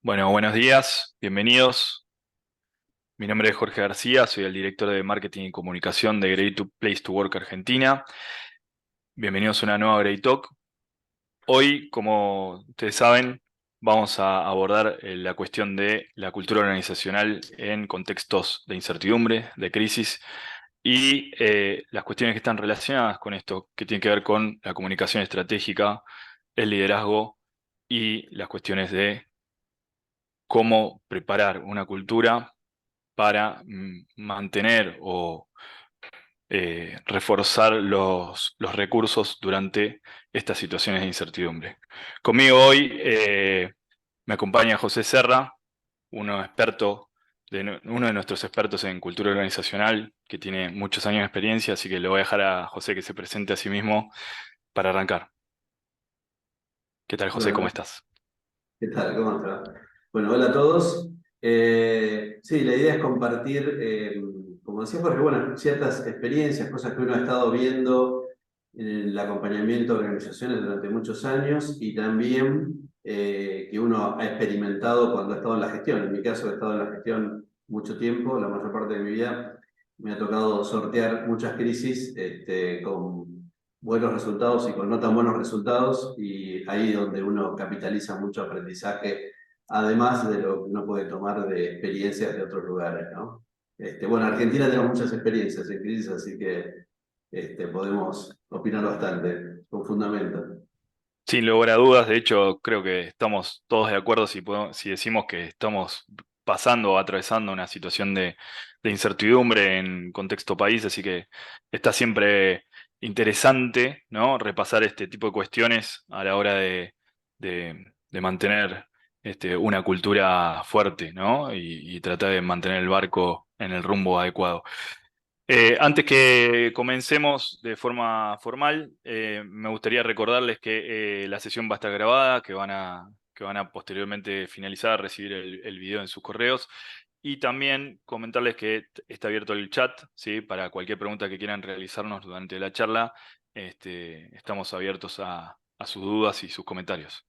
Bueno, buenos días, bienvenidos. Mi nombre es Jorge García, soy el director de Marketing y Comunicación de Great Place to Work Argentina. Bienvenidos a una nueva Great Talk. Hoy, como ustedes saben, vamos a abordar la cuestión de la cultura organizacional en contextos de incertidumbre, de crisis y las cuestiones que están relacionadas con esto, que tienen que ver con la comunicación estratégica, el liderazgo y las cuestiones de cómo preparar una cultura para mantener o reforzar los recursos durante estas situaciones de incertidumbre. Conmigo hoy me acompaña José Serra, uno de nuestros expertos en cultura organizacional, que tiene muchos años de experiencia, así que le voy a dejar a José que se presente a sí mismo para arrancar. ¿Qué tal, José? ¿Cómo Bueno, estás? ¿qué tal? ¿Cómo está? Bueno, hola a todos. Sí, la idea es compartir, como decía Jorge, bueno, ciertas experiencias, cosas que uno ha estado viendo en el acompañamiento de organizaciones durante muchos años y también que uno ha experimentado cuando ha estado en la gestión. En mi caso, he estado en la gestión mucho tiempo, la mayor parte de mi vida. Me ha tocado sortear muchas crisis con buenos resultados y con no tan buenos resultados, y ahí donde uno capitaliza mucho aprendizaje, además de lo que uno puede tomar de experiencias de otros lugares, ¿no? Bueno, en Argentina tenemos muchas experiencias en crisis, así que podemos opinar bastante, con fundamento. Sin lugar a dudas, de hecho, creo que estamos todos de acuerdo si decimos que estamos pasando o atravesando una situación de incertidumbre en contexto país, así que está siempre interesante, ¿no? Repasar este tipo de cuestiones a la hora de mantener una cultura fuerte, ¿no? Y tratar de mantener el barco en el rumbo adecuado. Antes que comencemos de forma formal, me gustaría recordarles que la sesión va a estar grabada, que van a posteriormente finalizar, recibir el video en sus correos y también comentarles que está abierto el chat, ¿sí? Para cualquier pregunta que quieran realizarnos durante la charla, estamos abiertos a sus dudas y sus comentarios.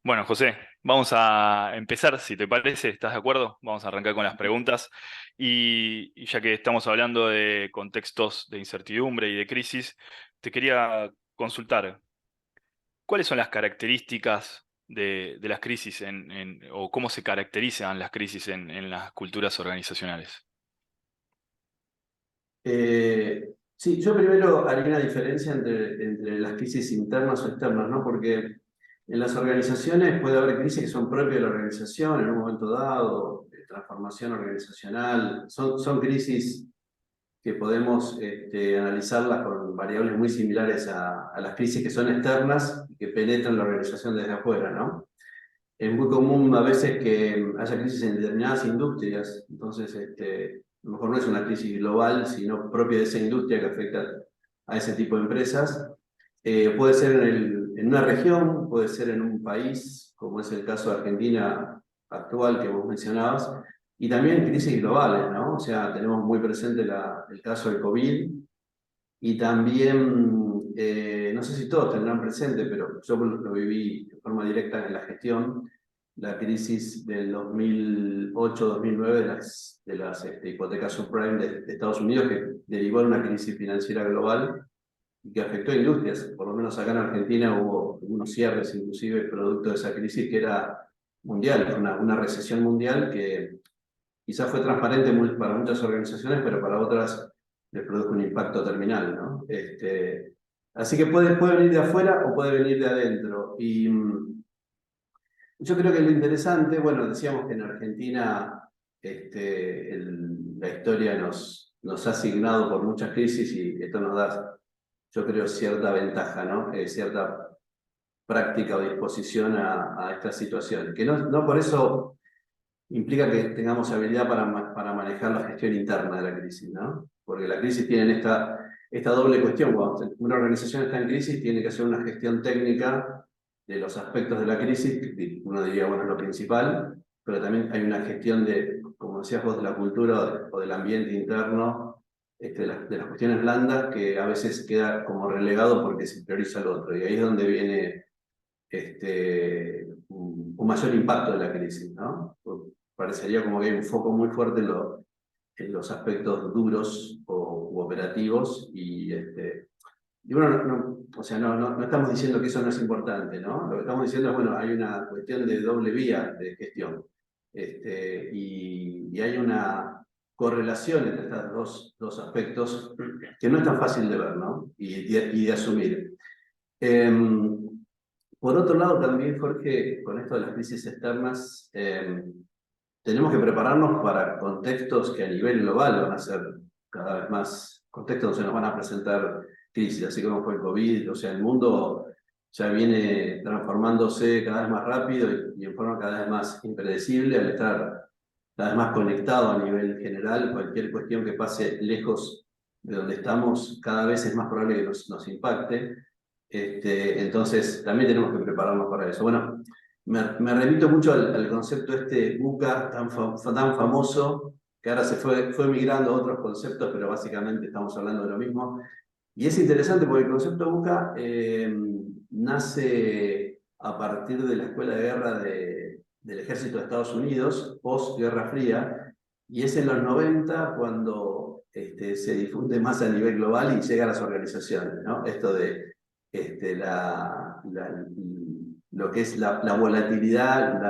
Bueno, José, vamos a empezar, si te parece, ¿estás de acuerdo? Vamos a arrancar con las preguntas. Y ya que estamos hablando de contextos de incertidumbre y de crisis, te quería consultar, ¿cuáles son las características de las crisis o cómo se caracterizan las crisis en las culturas organizacionales? Sí, yo primero haría una diferencia entre las crisis internas o externas, ¿no? Porque en las organizaciones puede haber crisis que son propias de la organización en un momento dado, de transformación organizacional. Son crisis que podemos analizarlas con variables muy similares a las crisis que son externas y que penetran la organización desde afuera, ¿no? Es muy común a veces que haya crisis en determinadas industrias, entonces a lo mejor no es una crisis global, sino propia de esa industria que afecta a ese tipo de empresas. Puede ser en una región, puede ser en un país, como es el caso de Argentina actual que vos mencionabas, y también crisis globales, ¿no? O sea, tenemos muy presente el caso del COVID, y también, no sé si todos tendrán presente, pero yo lo viví de forma directa en la gestión, la crisis del 2008-2009 de las hipotecas subprime de Estados Unidos, que derivó en una crisis financiera global y que afectó a industrias. Por lo menos acá en Argentina hubo unos cierres, inclusive producto de esa crisis, que era mundial, fue una recesión mundial que quizás fue transparente para muchas organizaciones, pero para otras les produjo un impacto terminal, ¿no? Así que puede venir de afuera o puede venir de adentro. Y yo creo que lo interesante, bueno, decíamos que en Argentina la historia nos ha asignado por muchas crisis, y esto nos da, yo creo, cierta ventaja, ¿no? Cierta práctica o disposición a estas situaciones. Que no por eso implica que tengamos habilidad para manejar la gestión interna de la crisis, ¿no? Porque la crisis tiene esta doble cuestión. Cuando una organización está en crisis, tiene que hacer una gestión técnica de los aspectos de la crisis, que uno diría, bueno, es lo principal, pero también hay una gestión como decías vos, de la cultura o del ambiente interno, de las cuestiones blandas, que a veces queda como relegado porque se prioriza lo otro. Y ahí es donde viene un mayor impacto de la crisis, ¿no? Parecería como que hay un foco muy fuerte en los aspectos duros u operativos y bueno, o sea, no estamos diciendo que eso no es importante, ¿no? Lo que estamos diciendo es, bueno, hay una cuestión de doble vía de gestión. Y hay una correlación entre estos dos aspectos que no es tan fácil de ver, ¿no? Y de asumir. Por otro lado, también, Jorge, con esto de las crisis externas, tenemos que prepararnos para contextos que a nivel global van a ser cada vez más, contextos donde se nos van a presentar crisis, así como fue el COVID, o sea, el mundo ya viene transformándose cada vez más rápido y en forma cada vez más impredecible al estar cada vez más conectado a nivel general. Cualquier cuestión que pase lejos de donde estamos, cada vez es más probable que nos impacte. Entonces, también tenemos que prepararnos para eso. Bueno, me remito mucho al concepto VUCA tan famoso, que ahora fue migrando a otros conceptos, pero básicamente estamos hablando de lo mismo. Y es interesante porque el concepto VUCA nace a partir de la Escuela de Guerra del Ejército de Estados Unidos, post-Guerra Fría, y es en los 90 cuando se difunde más a nivel global y llega a las organizaciones, ¿no? Esto de lo que es la volatilidad,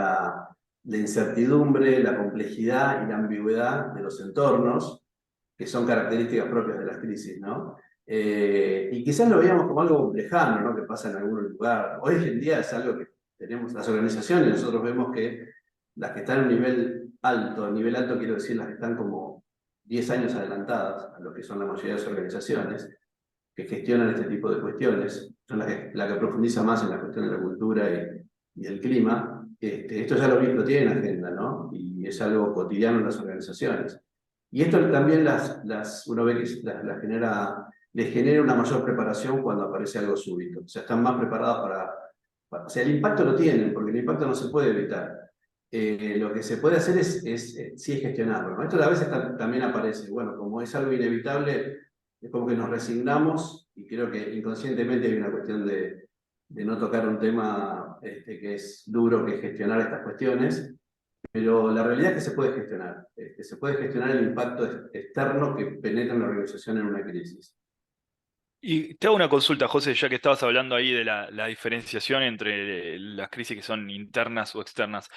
la incertidumbre, la complejidad y la ambigüedad de los entornos, que son características propias de las crisis, ¿no? Y quizás lo veíamos como algo lejano, ¿no? Que pasa en algún lugar. Hoy en día es algo que tenemos las organizaciones, nosotros vemos que las que están en nivel alto quiero decir las que están como 10 años adelantadas a lo que son la mayoría de las organizaciones, que gestionan este tipo de cuestiones, son las que profundizan más en la cuestión de la cultura y el clima. Esto ya lo tienen en agenda, ¿no? Y es algo cotidiano en las organizaciones. Y esto también uno ve que les genera una mayor preparación cuando aparece algo súbito. O sea, están más preparados o sea, el impacto lo tienen, porque el impacto no se puede evitar. Lo que se puede hacer sí es gestionarlo, ¿no? Esto a veces también aparece, bueno, como es algo inevitable, es como que nos resignamos y creo que inconscientemente hay una cuestión de no tocar un tema que es duro, que es gestionar estas cuestiones, pero la realidad es que se puede gestionar. Se puede gestionar el impacto externo que penetra en la organización en una crisis. Y te hago una consulta, José, ya que estabas hablando ahí de la diferenciación entre las crisis que son internas o externas.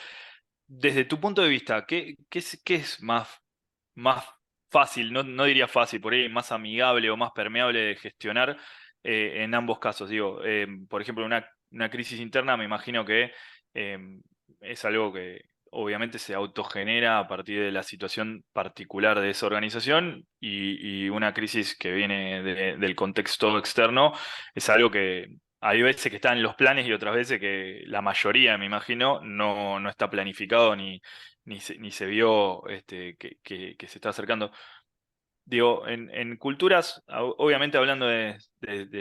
Desde tu punto de vista, ¿qué es más fácil, no diría fácil, por ahí más amigable o más permeable de gestionar en ambos casos? Digo, por ejemplo, una crisis interna me imagino que eh, es algo que obviamente se autogenera a partir de la situación particular de esa organización y una crisis que viene del contexto externo es algo que hay veces que está en los planes y otras veces que la mayoría, me imagino, no está planificado ni se vio que se está acercando. Digo, en culturas, obviamente hablando de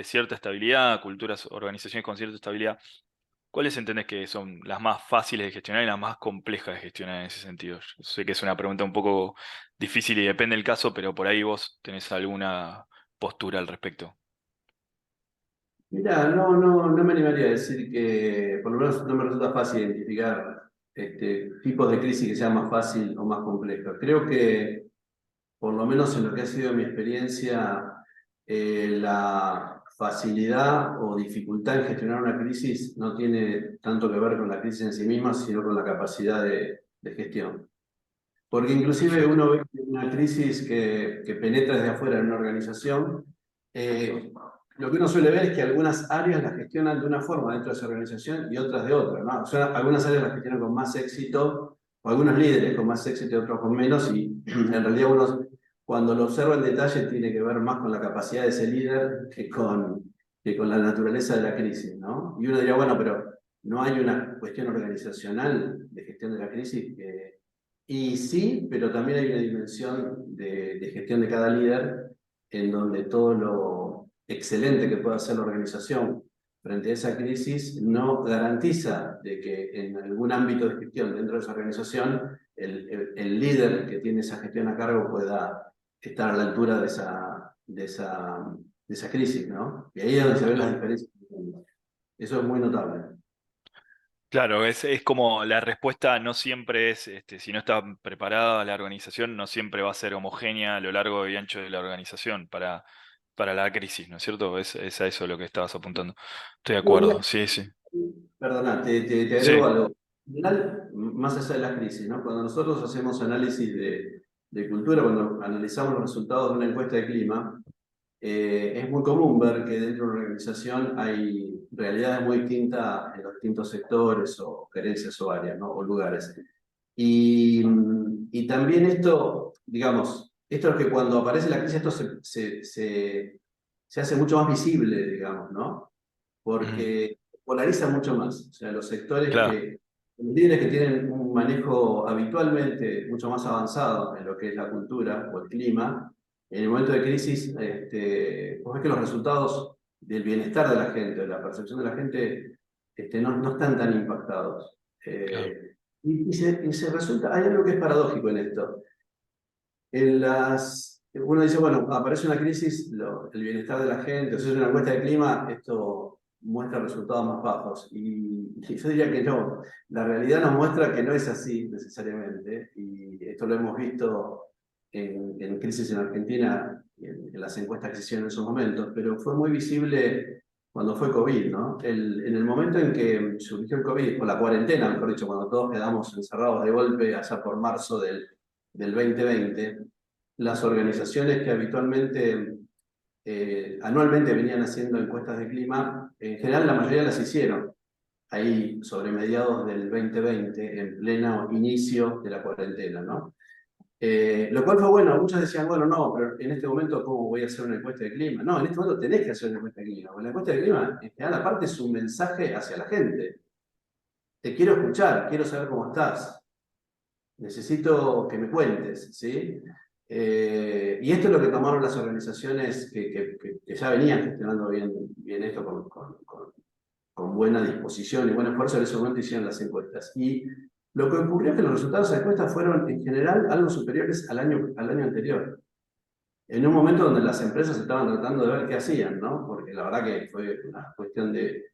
cierta estabilidad, culturas, organizaciones con cierta estabilidad, ¿cuáles entendés que son las más fáciles de gestionar y las más complejas de gestionar en ese sentido? Yo sé que es una pregunta un poco difícil y depende del caso, pero por ahí vos tenés alguna postura al respecto. Mira, no me animaría a decir que, por lo menos no me resulta fácil identificar tipos de crisis que sean más fácil o más complejas. Creo que, por lo menos en lo que ha sido mi experiencia, la facilidad o dificultad en gestionar una crisis no tiene tanto que ver con la crisis en sí misma, sino con la capacidad de gestión. Porque inclusive Perfecto. uno ve que una crisis que penetra desde afuera en una organización, eh, lo que uno suele ver es que algunas áreas las gestionan de una forma dentro de esa organización y otras de otra, ¿no? O sea, algunas áreas las gestionan con más éxito, o algunos líderes con más éxito y otros con menos, y en realidad uno cuando lo observa en detalle tiene que ver más con la capacidad de ese líder que con la naturaleza de la crisis, ¿no? Y uno diría, bueno, pero no hay una cuestión organizacional de gestión de la crisis y sí, pero también hay una dimensión de gestión de cada líder en donde todo lo excelente que pueda hacer la organización frente a esa crisis no garantiza de que en algún ámbito de gestión dentro de esa organización el líder que tiene esa gestión a cargo pueda estar a la altura de esa crisis, ¿no? Y ahí es donde se ven las Claro. diferencias. Eso es muy notable. Claro, es como la respuesta no siempre es, si no está preparada la organización, no siempre va a ser homogénea a lo largo y ancho de la organización para la crisis, ¿no es cierto? Es a eso lo que estabas apuntando. Estoy de No, acuerdo, sí, sí. perdona, te agrego Sí. algo. En general, más allá de las crisis, ¿no? Cuando nosotros hacemos análisis de cultura, cuando analizamos los resultados de una encuesta de clima, es muy común ver que dentro de una organización hay realidades muy distintas en los distintos sectores o gerencias o áreas, ¿no? O lugares. Y también esto, digamos, esto es que cuando aparece la crisis, esto se hace mucho más visible, digamos, ¿no? Ujú. Porque polariza mucho más. O sea, Claro, los líderes que tienen un manejo habitualmente mucho más avanzado en lo que es la cultura o el clima, en el momento de crisis, vos ves que los resultados del bienestar de la gente, de la percepción de la gente, no están tan impactados. claro. Y se resulta, hay algo que es paradójico en esto. Uno dice, bueno, aparece una crisis, el bienestar de la gente, o sea, es una encuesta de clima, esto muestra resultados más bajos. Y yo diría que no, la realidad nos muestra que no es así necesariamente, y esto lo hemos visto en crisis en Argentina, en las encuestas que se hicieron en esos momentos, pero fue muy visible cuando fue COVID, ¿no? En el momento en que surgió el COVID, o la cuarentena, mejor dicho, cuando todos quedamos encerrados de golpe allá por marzo del 2020, las organizaciones que habitualmente, anualmente venían haciendo encuestas de clima, en general la mayoría las hicieron ahí sobre mediados del 2020, en pleno inicio de la cuarentena, ¿no? Lo cual fue bueno, muchos decían, bueno, no, pero en este momento, ¿cómo voy a hacer una encuesta de clima? No, en este momento tenés que hacer una encuesta de clima, porque la encuesta de clima, en general, aparte es un mensaje hacia la gente. Te quiero escuchar, quiero saber cómo estás, necesito que me cuentes, ¿sí? Y esto es lo que tomaron las organizaciones que ya venían gestionando bien esto con buena disposición y buen esfuerzo, en ese momento hicieron las encuestas. Y lo que ocurrió es que los resultados de las encuestas fueron en general algo superiores al año anterior. En un momento donde las empresas estaban tratando de ver qué hacían, ¿no? Porque la verdad que fue una cuestión de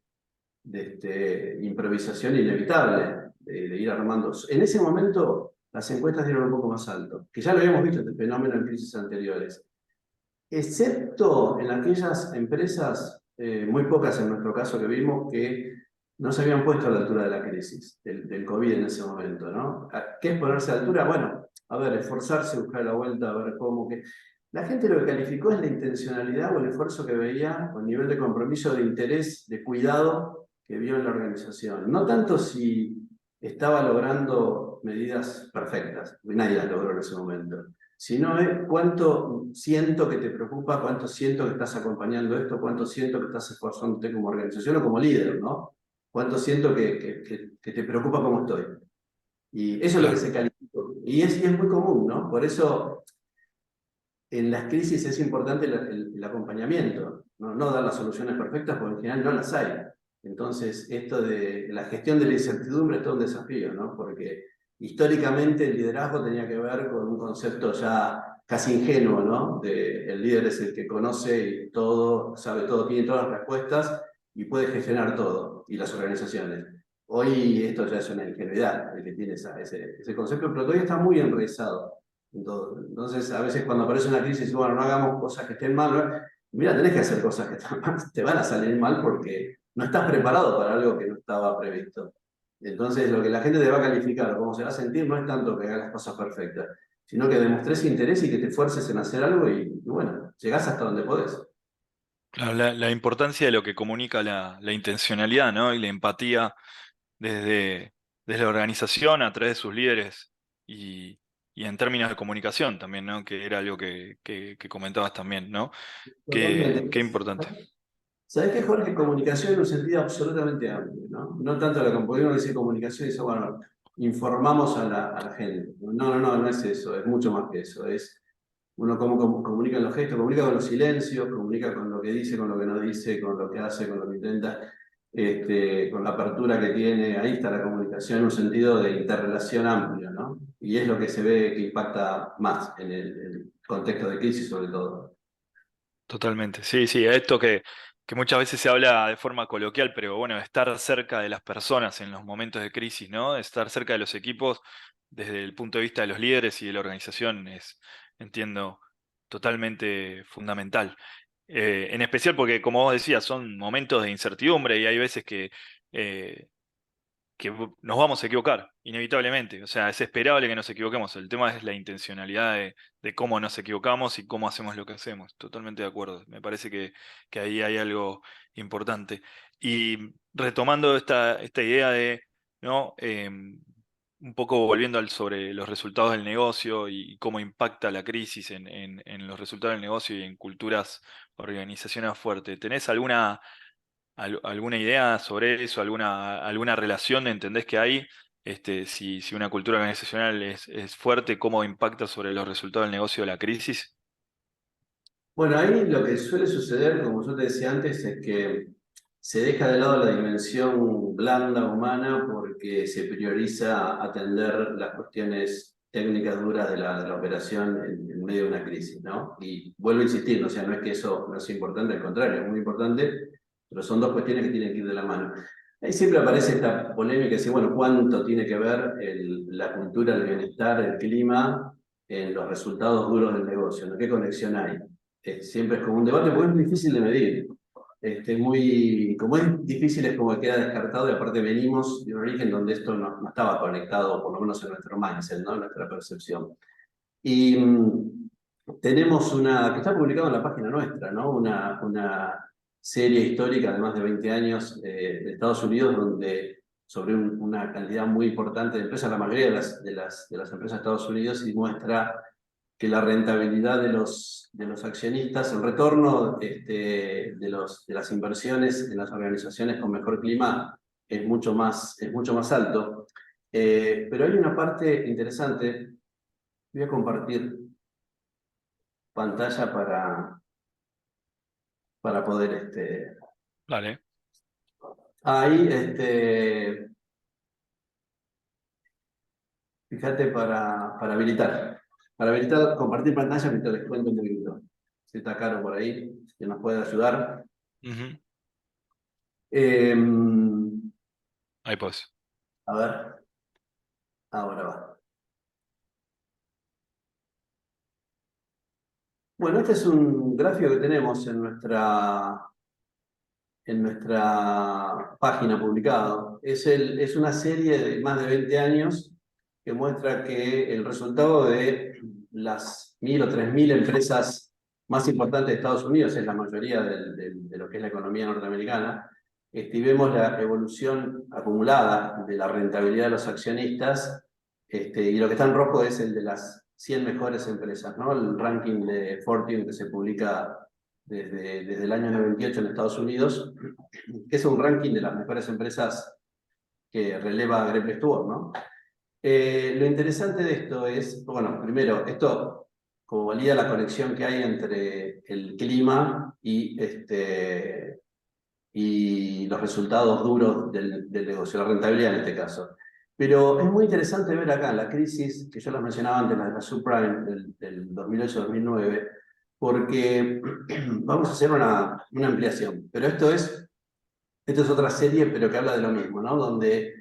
improvisación inevitable, de ir armando. En ese momento las encuestas dieron un poco más alto, que ya lo habíamos visto este fenómeno en crisis anteriores, excepto en aquellas empresas, muy pocas en nuestro caso que vimos, que no se habían puesto a la altura de la crisis, del COVID en ese momento, ¿no? ¿Qué es ponerse a la altura? Bueno, a ver, esforzarse, buscar la vuelta, a ver cómo que... La gente lo que calificó es la intencionalidad o el esfuerzo que veía, o el nivel de compromiso, de interés, de cuidado que vio en la organización. No tanto si estaba logrando medidas perfectas, porque nadie las logró en ese momento, sino es cuánto siento que te preocupa, cuánto siento que estás acompañando esto, cuánto siento que estás esforzándote como organización o como líder, ¿no? Cuánto siento que te preocupa cómo estoy. Y eso es lo que Claro. se calificó. Y es muy común, ¿no? Por eso en las crisis es importante el acompañamiento, ¿no? No dar las soluciones perfectas, porque en general no las hay. Entonces, esto de la gestión de la incertidumbre es todo un desafío, ¿no? Porque históricamente el liderazgo tenía que ver con un concepto ya casi ingenuo, ¿no? El líder es el que conoce todo, sabe todo, tiene todas las respuestas y puede gestionar todo, y las organizaciones. Hoy esto ya es una ingenuidad, el que tiene ese concepto, pero todavía está muy enraizado en todo. Entonces, a veces cuando aparece una crisis, bueno, no hagamos cosas que estén mal, ¿no? Mira, tenés que hacer cosas que están mal, te van a salir mal porque no estás preparado para algo que no estaba previsto. Entonces, lo que la gente te va a calificar o cómo se va a sentir no es tanto que hagas las cosas perfectas, sino que demostrés interés y que te esfuerces en hacer algo y bueno, llegás hasta donde podés. Claro, la importancia de lo que comunica la intencionalidad, ¿no? Y la empatía desde, desde la organización a través de sus líderes y, y en términos de comunicación también, ¿no? Que era algo que comentabas también, ¿no? Qué Totalmente. importante. ¿Sabés qué, Jorge? Comunicación en un sentido absolutamente amplio, ¿no? No tanto la porque uno dice comunicación y dice, bueno, informamos a la gente. No, no, no, no es eso, es mucho más que eso. Es uno cómo comunica en los gestos, comunica con los silencios, comunica con lo que dice, con lo que no dice, con lo que hace, con lo que intenta, con la apertura que tiene. Ahí está la comunicación en un sentido de interrelación amplio, ¿no? Y es lo que se ve que impacta más en el contexto de crisis sobre todo. Totalmente. Sí, sí, esto que muchas veces se habla de forma coloquial, pero bueno, estar cerca de las personas en los momentos de crisis, ¿no? Estar cerca de los equipos desde el punto de vista de los líderes y de la organización es, entiendo, totalmente fundamental. En especial porque, como vos decías, son momentos de incertidumbre y hay veces eh, que nos vamos a equivocar, inevitablemente. O sea, es esperable que nos equivoquemos. El tema es la intencionalidad de cómo nos equivocamos y cómo hacemos lo que hacemos. Totalmente de acuerdo. Me parece que ahí hay algo importante. Y retomando esta idea de, ¿no? Un poco volviendo sobre los resultados del negocio y cómo impacta la crisis en los resultados del negocio y en culturas organizacionales fuertes. ¿Tenés alguna idea sobre eso, alguna relación entendés que hay? Si una cultura organizacional es fuerte, ¿cómo impacta sobre los resultados del negocio de la crisis? Bueno, ahí lo que suele suceder, como yo te decía antes, es que se deja de lado la dimensión blanda humana porque se prioriza atender las cuestiones técnicas duras de la operación en medio de una crisis, ¿no? Y vuelvo a insistir, ¿no? O sea, no es que eso no sea importante, al contrario, es muy importante, pero son dos cuestiones que tienen que ir de la mano. Ahí siempre aparece esta polémica, de decir, bueno, ¿cuánto tiene que ver la cultura, el bienestar, el clima en los resultados duros del negocio? ¿No? ¿Qué conexión hay? Siempre es como un debate porque es muy difícil de medir. Como es difícil, es como que queda descartado, y aparte venimos de un origen donde esto no estaba conectado, por lo menos en nuestro mindset, ¿no? En nuestra percepción. Y tenemos que está publicado en la página nuestra, ¿no? Una serie histórica de más de 20 años de Estados Unidos, sobre una cantidad muy importante de empresas, la mayoría de las empresas de Estados Unidos, y muestra que la rentabilidad de los accionistas, el retorno de las inversiones en las organizaciones con mejor clima es mucho más alto. Pero hay una parte interesante, voy a compartir pantalla para poder, Dale. ahí, fíjate para habilitar, compartir pantalla mientras les cuento un poquito. Si está Caro por ahí, que nos puede ayudar. Ujú. Eh, Ahí pues. a ver, ahora va. Bueno, este es un gráfico que tenemos en nuestra página publicado. Es una serie de más de 20 años que muestra que el resultado de las 1.000 o 3.000 empresas más importantes de Estados Unidos, es la mayoría de lo que es la economía norteamericana, y vemos la evolución acumulada de la rentabilidad de los accionistas, y lo que está en rojo es el de las 100 mejores empresas, ¿no? El ranking de Fortune que se publica desde el año 98 en Estados Unidos, que es un ranking de las mejores empresas que releva Great Stewart, ¿no? Lo interesante de esto es, bueno, primero, esto como valida la conexión que hay entre el clima y los resultados duros del negocio, la rentabilidad en este caso. Pero es muy interesante ver acá la crisis, que yo la mencionaba antes, la de la subprime del 2008-2009, porque vamos a hacer una ampliación. Pero esto es otra serie, pero que habla de lo mismo, ¿no? Donde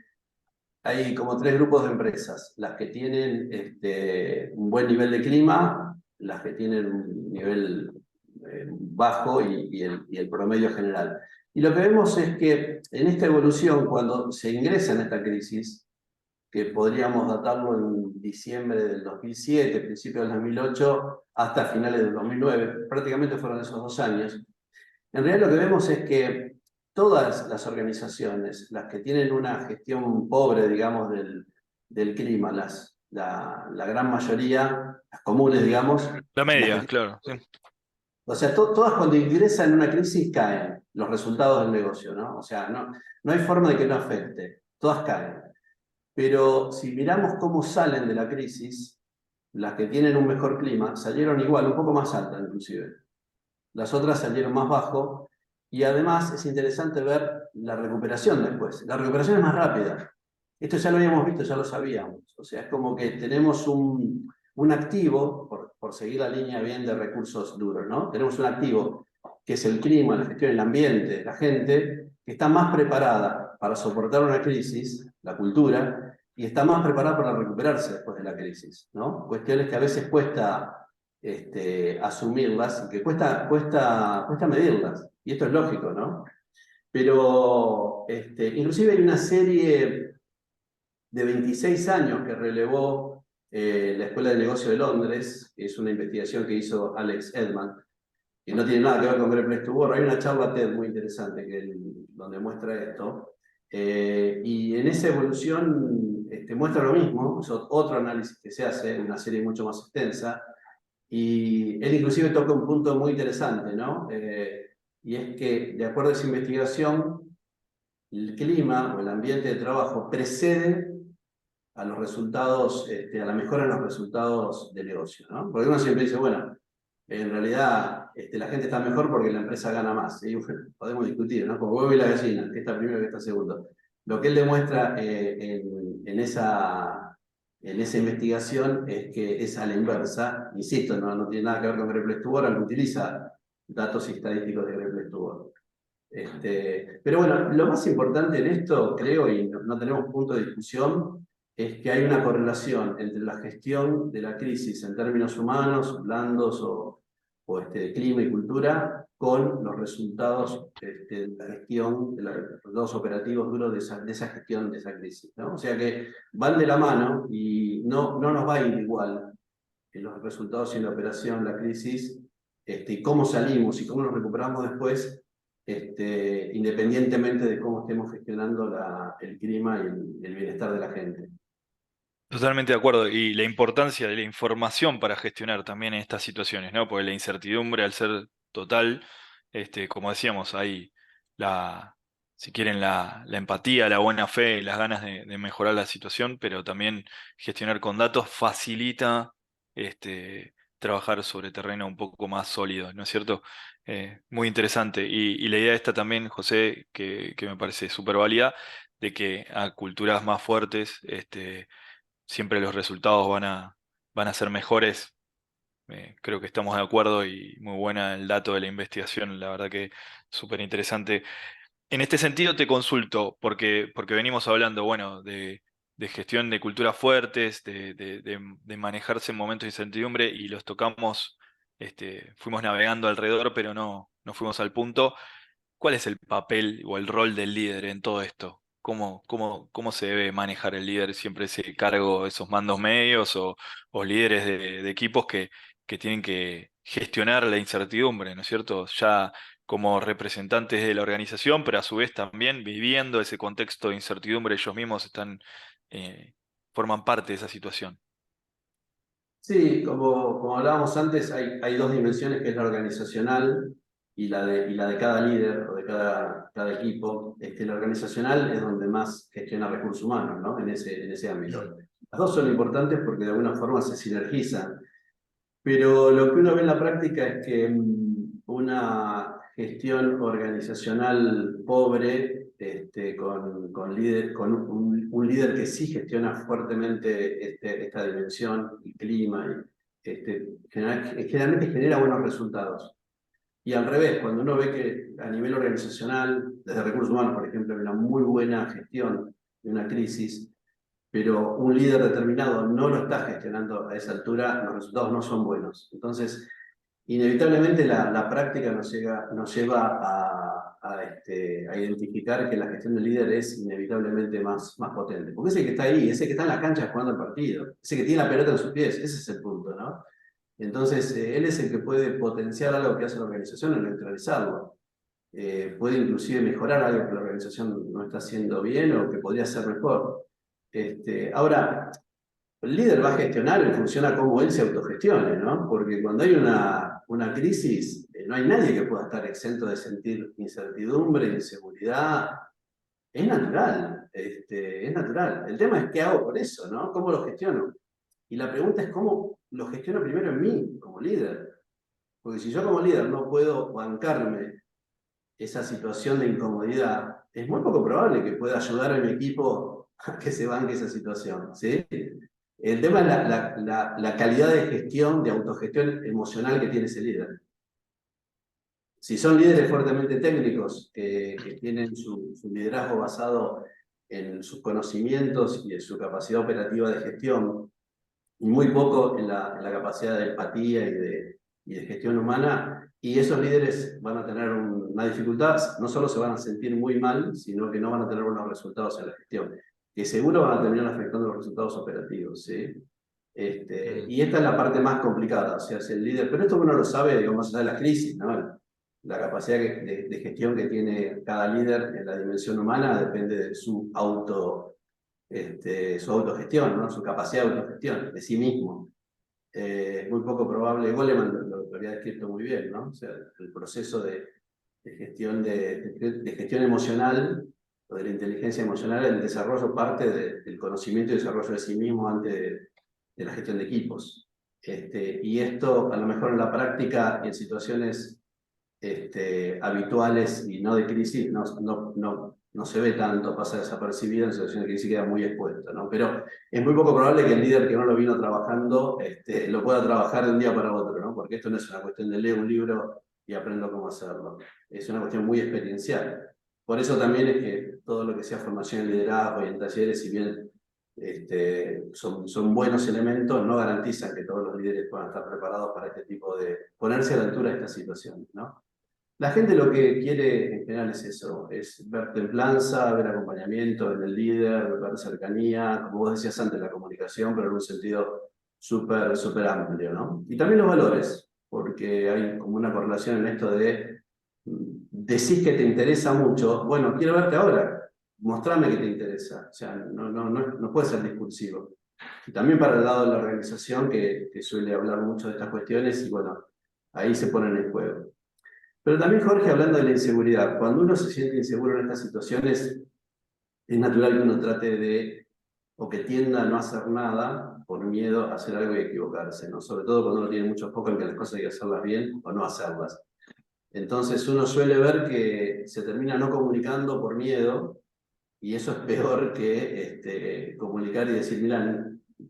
hay como tres grupos de empresas: las que tienen un buen nivel de clima, las que tienen un nivel bajo y el promedio general. Y lo que vemos es que en esta evolución, cuando se ingresa en esta crisis, que podríamos datarlo en diciembre del 2007, principios del 2008, hasta finales del 2009, prácticamente fueron esos 2 años. En realidad lo que vemos es que todas las organizaciones, las que tienen una gestión pobre, digamos, del clima, la gran mayoría, las comunes, digamos, La las media, que, claro. Sí. o sea, todas cuando ingresan en una crisis caen los resultados del negocio, ¿no? O sea, no hay forma de que no afecte, todas caen. Pero si miramos cómo salen de la crisis, las que tienen un mejor clima salieron igual, un poco más altas inclusive. Las otras salieron más bajo y además es interesante ver la recuperación después. La recuperación es más rápida. Esto ya lo habíamos visto, ya lo sabíamos. O sea, es como que tenemos un activo, por seguir la línea bien de recursos duros, ¿no? Tenemos un activo que es el clima, la gestión del ambiente, la gente, que está más preparada para soportar una crisis, la cultura, y está más preparada para recuperarse después de la crisis, ¿no? Cuestiones que a veces cuesta asumirlas y que cuesta medirlas. Y esto es lógico, ¿no? Pero inclusive hay una serie de 26 años que relevó la Escuela de Negocio de Londres, que es una investigación que hizo Alex Edman, que no tiene nada que ver con Great Place to Work. Hay una charla TED muy interesante donde muestra esto. Y en esa evolución muestra lo mismo, es otro análisis que se hace, una serie mucho más extensa, y él inclusive toca un punto muy interesante, ¿no? Y es que, de acuerdo a esa investigación, el clima o el ambiente de trabajo precede a los resultados, a la mejora en los resultados de negocio, ¿no? Porque uno siempre dice, bueno, en realidad la gente está mejor porque la empresa gana más. Y bueno, podemos discutir, ¿no? Como huevo y la gallina, qué está primero, qué está segundo. Lo que él demuestra en esa investigación es que es a la inversa. Insisto, no tiene nada que ver con Great Place to Work, aunque utiliza datos estadísticos de Great Place to Work. Pero bueno, lo más importante en esto, creo, y no tenemos punto de discusión, es que hay una correlación entre la gestión de la crisis en términos humanos, blandos o clima y cultura, con los resultados de la gestión, de los resultados operativos duros de esa gestión de esa crisis, ¿no? O sea que van de la mano y no nos va a ir igual en los resultados y en la operación, la crisis, y cómo salimos y cómo nos recuperamos después, independientemente de cómo estemos gestionando el clima y el bienestar de la gente. Totalmente de acuerdo. Y la importancia de la información para gestionar también estas situaciones, ¿no? Porque la incertidumbre, al ser total, como decíamos, hay la, si quieren, la empatía, la buena fe, las ganas de mejorar la situación, pero también gestionar con datos facilita trabajar sobre terreno un poco más sólido, ¿no es cierto? Muy interesante. Y la idea esta también, José, que me parece súper válida, de que a culturas más fuertes, siempre los resultados van a ser mejores. Creo que estamos de acuerdo y muy buena el dato de la investigación, la verdad que súper interesante. En este sentido te consulto, porque venimos hablando, bueno, de gestión de culturas fuertes, de manejarse en momentos de incertidumbre y los tocamos, fuimos navegando alrededor, pero no fuimos al punto. ¿Cuál es el papel o el rol del líder en todo esto? ¿Cómo se debe manejar el líder? ¿Siempre ese cargo, esos mandos medios o líderes de equipos que tienen que gestionar la incertidumbre, ¿no es cierto? Ya como representantes de la organización, pero a su vez también viviendo ese contexto de incertidumbre, ellos mismos eh, forman parte de esa situación. Sí, como hablábamos antes, hay dos dimensiones, que es la organizacional y la de cada líder o de cada equipo. La organizacional es donde más gestiona recursos humanos, ¿no? En ese ámbito. Las dos son importantes porque de alguna forma se sinergizan. Pero lo que uno ve en la práctica es que una gestión organizacional pobre, con un líder que sí gestiona fuertemente esta dimensión, el clima, generalmente genera buenos resultados. Y al revés, cuando uno ve que a nivel organizacional, desde recursos humanos, por ejemplo, hay una muy buena gestión de una crisis, pero un líder determinado no lo está gestionando a esa altura, los resultados no son buenos. Entonces, inevitablemente la práctica nos lleva a identificar que la gestión del líder es inevitablemente más potente. Porque es el que está ahí, es el que está en la cancha jugando el partido, es el que tiene la pelota en sus pies, ese es el punto, ¿no? Entonces, él es el que puede potenciar algo que hace la organización o neutralizarlo. Puede inclusive mejorar algo que la organización no está haciendo bien o que podría ser mejor. Ahora, el líder va a gestionar en función a cómo él se autogestione, ¿no? Porque cuando hay una crisis, no hay nadie que pueda estar exento de sentir incertidumbre, inseguridad. Es natural, es natural. El tema es qué hago con eso, ¿no? ¿Cómo lo gestiono? Y la pregunta es cómo lo gestiono primero en mí, como líder. Porque si yo como líder no puedo bancarme esa situación de incomodidad, es muy poco probable que pueda ayudar a mi equipo a que se banque esa situación, ¿sí? El tema es la calidad de gestión, de autogestión emocional que tiene ese líder. Si son líderes fuertemente técnicos que tienen su liderazgo basado en sus conocimientos y en su capacidad operativa de gestión, y muy poco en la capacidad de empatía y de gestión humana, y esos líderes van a tener una dificultad, no solo se van a sentir muy mal, sino que no van a tener buenos resultados en la gestión, que seguro van a terminar afectando los resultados operativos, ¿sí? Mm. Y esta es la parte más complicada, o sea, es el líder, pero esto uno lo sabe, digamos, más allá de las crisis, ¿no? La capacidad de gestión que tiene cada líder en la dimensión humana depende de su autogestión, ¿no? Su capacidad de autogestión de sí mismo. Muy poco probable, Goleman lo había descrito muy bien, ¿no? O sea, el proceso de gestión emocional o de la inteligencia emocional, el desarrollo parte del conocimiento y desarrollo de sí mismo antes de la gestión de equipos. Y esto, a lo mejor en la práctica y en situaciones habituales y no de crisis, no se ve tanto, pasa desapercibido, en situaciones de crisis queda muy expuesto, ¿no? Pero es muy poco probable que el líder que no lo vino trabajando lo pueda trabajar de un día para otro, ¿no? Porque esto no es una cuestión de leer un libro y aprendo cómo hacerlo, es una cuestión muy experiencial. Por eso también es que todo lo que sea formación en liderazgo y en talleres, si bien son buenos elementos, no garantizan que todos los líderes puedan estar preparados para este tipo de ponerse a la altura de estas situaciones, ¿no? La gente lo que quiere en general es eso, es ver templanza, ver acompañamiento en el líder, ver cercanía, como vos decías antes, la comunicación, pero en un sentido súper, súper amplio, ¿no? Y también los valores, porque hay como una correlación en esto de decís que te interesa mucho, bueno, quiero verte ahora, mostrame que te interesa, o sea, no puede ser discursivo. Y también para el lado de la organización, que suele hablar mucho de estas cuestiones, y bueno, ahí se ponen en juego. Pero también, Jorge, hablando de la inseguridad, cuando uno se siente inseguro en estas situaciones, es natural que uno trate de, o que tienda a no hacer nada por miedo a hacer algo y equivocarse, ¿no? Sobre todo cuando uno tiene mucho foco en que las cosas hay que hacerlas bien o no hacerlas. Entonces uno suele ver que se termina no comunicando por miedo, y eso es peor que comunicar y decir, mira,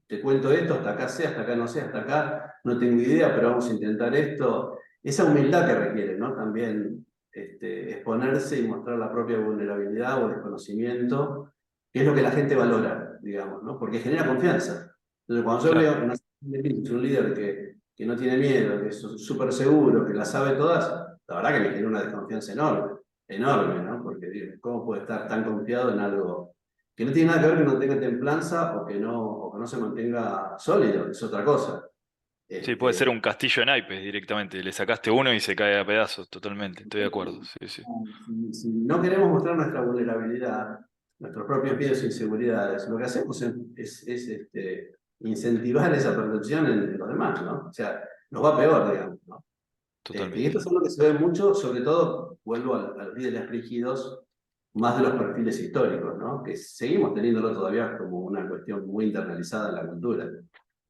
te cuento esto, hasta acá sé, hasta acá no sé, hasta acá no tengo idea, pero vamos a intentar esto. Esa humildad que requiere, ¿no? También exponerse y mostrar la propia vulnerabilidad o desconocimiento, que es lo que la gente valora, digamos, ¿no? Porque genera confianza. Entonces, cuando yo Claro, veo un líder que no tiene miedo, que es súper seguro, que la sabe todas, la verdad que me genera una desconfianza enorme, enorme, ¿no? Porque digo, ¿cómo puede estar tan confiado en algo que no tiene nada que ver que no tenga templanza o que no se mantenga sólido? Es otra cosa. sí, puede ser Este, un castillo en naipes directamente, le sacaste uno y se cae a pedazos, totalmente, estoy de acuerdo, sí, sí. si no queremos mostrar nuestra vulnerabilidad, nuestros propios miedos e inseguridades, lo que hacemos incentivar esa percepción en los demás, ¿no? O sea, nos va peor, digamos, ¿no? Y Totalmente. esto es algo que se ve mucho, sobre todo, vuelvo a los líderes rígidos, más de los perfiles históricos, ¿no? Que seguimos teniéndolo todavía como una cuestión muy internalizada en la cultura.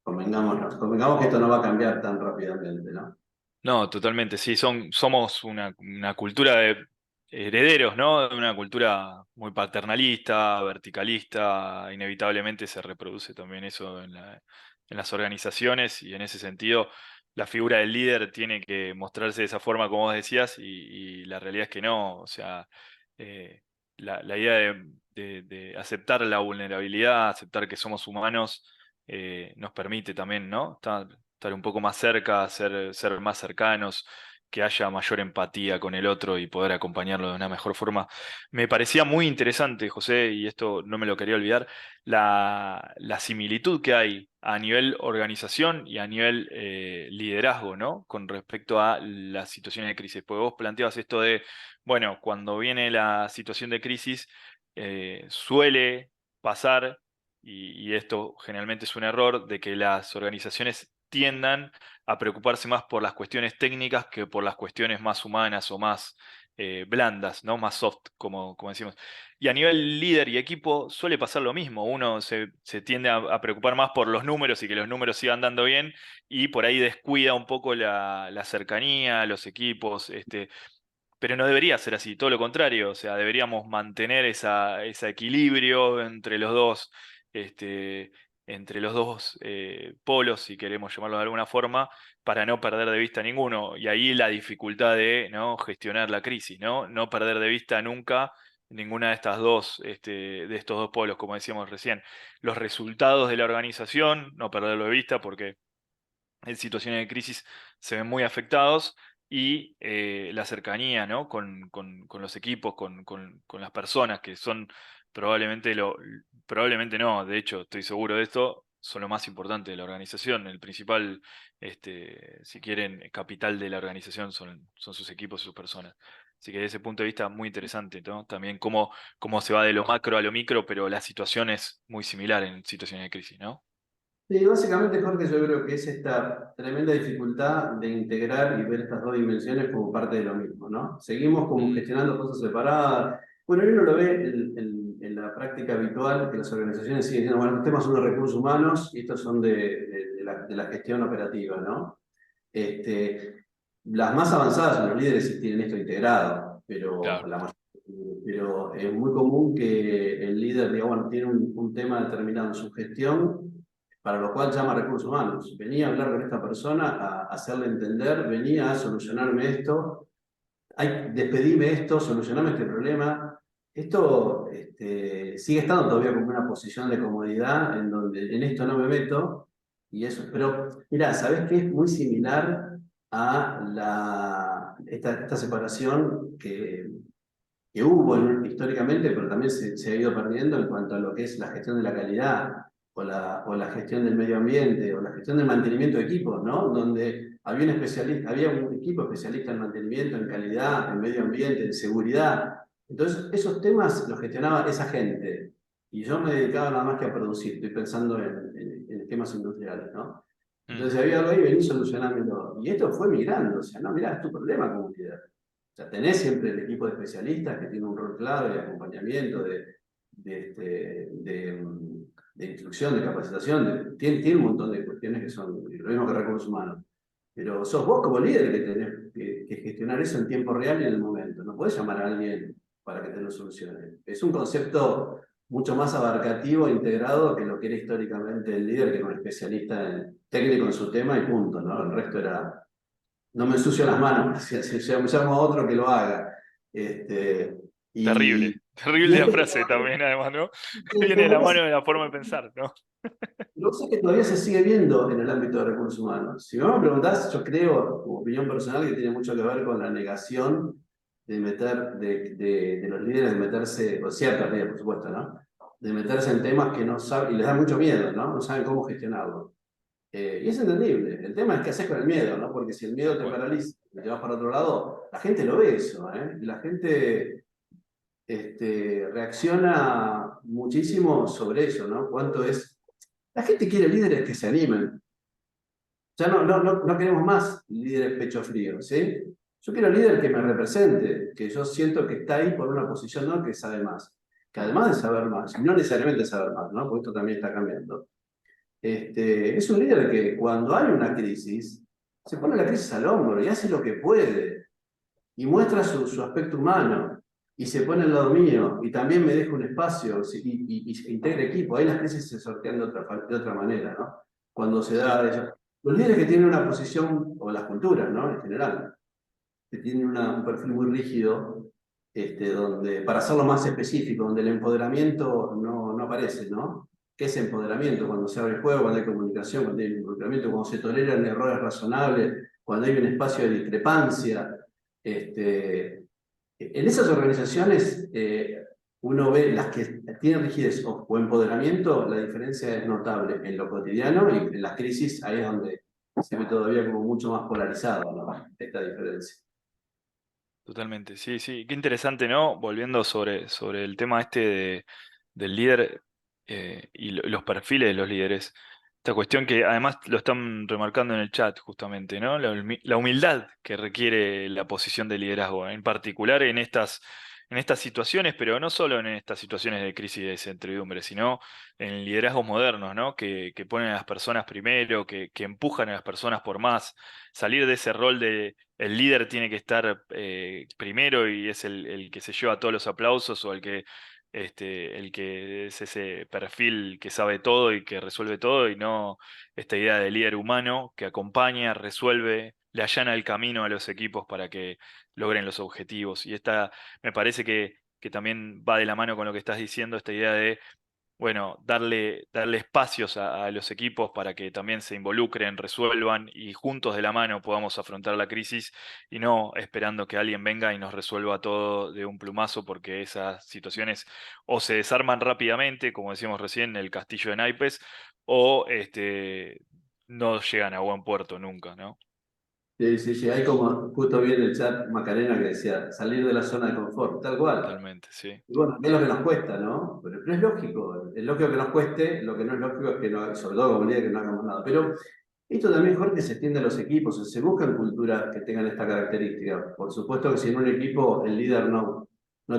Convengamos que esto no va a cambiar tan rápidamente, ¿no? No, totalmente, sí, somos una cultura de herederos, ¿no? De una cultura muy paternalista, verticalista, inevitablemente se reproduce también eso en las organizaciones y en ese sentido la figura del líder tiene que mostrarse de esa forma como vos decías y la realidad es que no, o sea, eh, la idea de aceptar la vulnerabilidad, aceptar que somos humanos, nos permite también, ¿no? Estar un poco más cerca, ser más cercanos, que haya mayor empatía con el otro y poder acompañarlo de una mejor forma. Me parecía muy interesante, José, y esto no me lo quería olvidar, la similitud que hay a nivel organización y a nivel liderazgo, ¿no? Con respecto a las situaciones de crisis. Porque vos planteabas esto de, bueno, cuando viene la situación de crisis, suele pasar y esto generalmente es un error, de que las organizaciones tiendan a preocuparse más por las cuestiones técnicas que por las cuestiones más humanas o más blandas, ¿no? Más soft, como decimos. Y a nivel líder y equipo suele pasar lo mismo. Uno se tiende a preocupar más por los números y que los números sigan dando bien y por ahí descuida un poco la cercanía, los equipos, pero no debería ser así, todo lo contrario, o sea, deberíamos mantener ese equilibrio entre los dos, este, entre los dos polos, si queremos llamarlo de alguna forma, para no perder de vista ninguno. Y ahí la dificultad de, ¿no?, gestionar la crisis, ¿no? No perder de vista nunca ninguna de estas dos, de estos dos polos, como decíamos recién. Los resultados de la organización, no perderlo de vista porque en situaciones de crisis se ven muy afectados, y la cercanía, ¿no?, con los equipos, con las personas que son probablemente probablemente no, de hecho estoy seguro de esto, son lo más importante de la organización. El principal, si quieren, capital de la organización son sus equipos y sus personas. Así que desde ese punto de vista muy interesante, ¿no? También cómo se va de lo macro a lo micro, pero la situación es muy similar en situaciones de crisis, ¿no? Sí, básicamente, Jorge, yo creo que es esta tremenda dificultad de integrar y ver estas dos dimensiones como parte de lo mismo, ¿no? Seguimos como Mm, gestionando cosas separadas. Bueno, uno lo ve en la práctica habitual, que las organizaciones siguen diciendo, bueno, estos temas son de recursos humanos y estos son de la gestión operativa, ¿no? Este, las más avanzadas en los líderes sí tienen esto integrado, claro. pero es muy común que el líder, diga, bueno, tiene un tema determinado en su gestión, para lo cual llama a recursos humanos. Venía a hablar con esta persona, a hacerle entender, venía a solucionarme esto, despedime esto, solucioname este problema. Esto sigue estando todavía como una posición de comodidad en donde en esto no me meto. Y eso, pero mira, ¿sabés qué? Es muy similar a esta separación que hubo históricamente, pero también se ha ido perdiendo en cuanto a lo que es la gestión de la calidad o la gestión del medio ambiente o la gestión del mantenimiento de equipos, ¿no? Donde había un especialista, había un equipo especialista en mantenimiento, en calidad, en medio ambiente, en seguridad. Entonces, esos temas los gestionaba esa gente. Y yo me dedicaba nada más que a producir, estoy pensando en esquemas industriales, ¿no? Mm, Entonces había algo ahí, vení solucionándolo. Y esto fue migrando, o sea, no, mirá, es tu problema como líder. O sea, tenés siempre el equipo de especialistas que tiene un rol clave de acompañamiento, de instrucción, de capacitación, tiene un montón de cuestiones que son lo mismo que recursos humanos. Pero sos vos como líder que tenés que gestionar eso en tiempo real y en el momento. No podés llamar a alguien para que te lo solucione. Es un concepto mucho más abarcativo e integrado que lo que era históricamente el líder, que era un especialista técnico en su tema y punto, ¿no? El resto era no me ensucio las manos, si llamo a otro que lo haga. Este, y, terrible, terrible y la esto frase también, además, ¿no? Viene de la todavía, mano de la forma de pensar, ¿no? lo que pasa es que todavía se sigue viendo en el ámbito de recursos humanos. Si vos me preguntás, yo creo, como opinión personal, que tiene mucho que ver con la negación de los líderes de meterse, o ciertos líderes, por supuesto, ¿no? De meterse en temas que no saben, y les da mucho miedo, ¿no? No saben cómo gestionarlo. Y es entendible. El tema es qué haces con el miedo, ¿no? Porque si el miedo Tal te cual. paraliza y te vas para otro lado, la gente lo ve eso, ¿eh? Y la gente reacciona muchísimo sobre eso, ¿no? Cuánto es. La gente quiere líderes que se animen. Ya no queremos más líderes pecho frío, ¿sí? Yo quiero líder que me represente, que yo siento que está ahí por una posición, no que sabe más. Que además de saber más, y no necesariamente saber más, ¿no? Porque esto también está cambiando. Es un líder que cuando hay una crisis, se pone la crisis al hombro y hace lo que puede y muestra su aspecto humano y se pone al lado mío y también me deja un espacio y se integra equipo. Ahí las crisis se sortean de otra manera, ¿no? Cuando se Sí, da eso. Los líderes que tienen una posición, o las culturas, ¿no? En general, que tienen un perfil muy rígido, donde, para hacerlo más específico, donde el empoderamiento no aparece, ¿no? ¿Qué es empoderamiento? Cuando se abre el juego, cuando hay comunicación, cuando hay involucramiento, cuando se toleran errores razonables, cuando hay un espacio de discrepancia. En esas organizaciones, uno ve las que tienen rigidez o empoderamiento, la diferencia es notable en lo cotidiano y en las crisis, ahí es donde se ve todavía como mucho más polarizado, ¿no? Esta diferencia. totalmente. Sí, sí. Qué interesante, ¿no? Volviendo sobre el tema del líder, y los perfiles de los líderes. Esta cuestión que además lo están remarcando en el chat, justamente, ¿no? La humildad que requiere la posición de liderazgo, en particular en estas situaciones, pero no solo en estas situaciones de crisis y de incertidumbre, sino en liderazgos modernos, ¿no? Que ponen a las personas primero, que empujan a las personas por más, salir de ese rol de el líder tiene que estar primero y es el que se lleva todos los aplausos, o el que el que es ese perfil que sabe todo y que resuelve todo, y no esta idea de líder humano que acompaña, resuelve, le allana el camino a los equipos para que logren los objetivos. Y esta me parece que también va de la mano con lo que estás diciendo, esta idea de bueno, darle espacios a los equipos para que también se involucren, resuelvan y juntos de la mano podamos afrontar la crisis y no esperando que alguien venga y nos resuelva todo de un plumazo, porque esas situaciones o se desarman rápidamente, como decíamos recién, el castillo de naipes, o no llegan a buen puerto nunca, ¿no? Sí, sí, sí, hay como, justo vi en el chat Macarena que decía, salir de la zona de confort, tal cual. Totalmente, sí, Y bueno, es lo que nos cuesta, ¿no? Pero es lógico que nos cueste, lo que no es lógico es que, no, sobre todo como líder, que no hagamos nada. Pero esto también, Jorge, se extiende a los equipos, se buscan culturas que tengan esta característica. Por supuesto que si en un equipo el líder no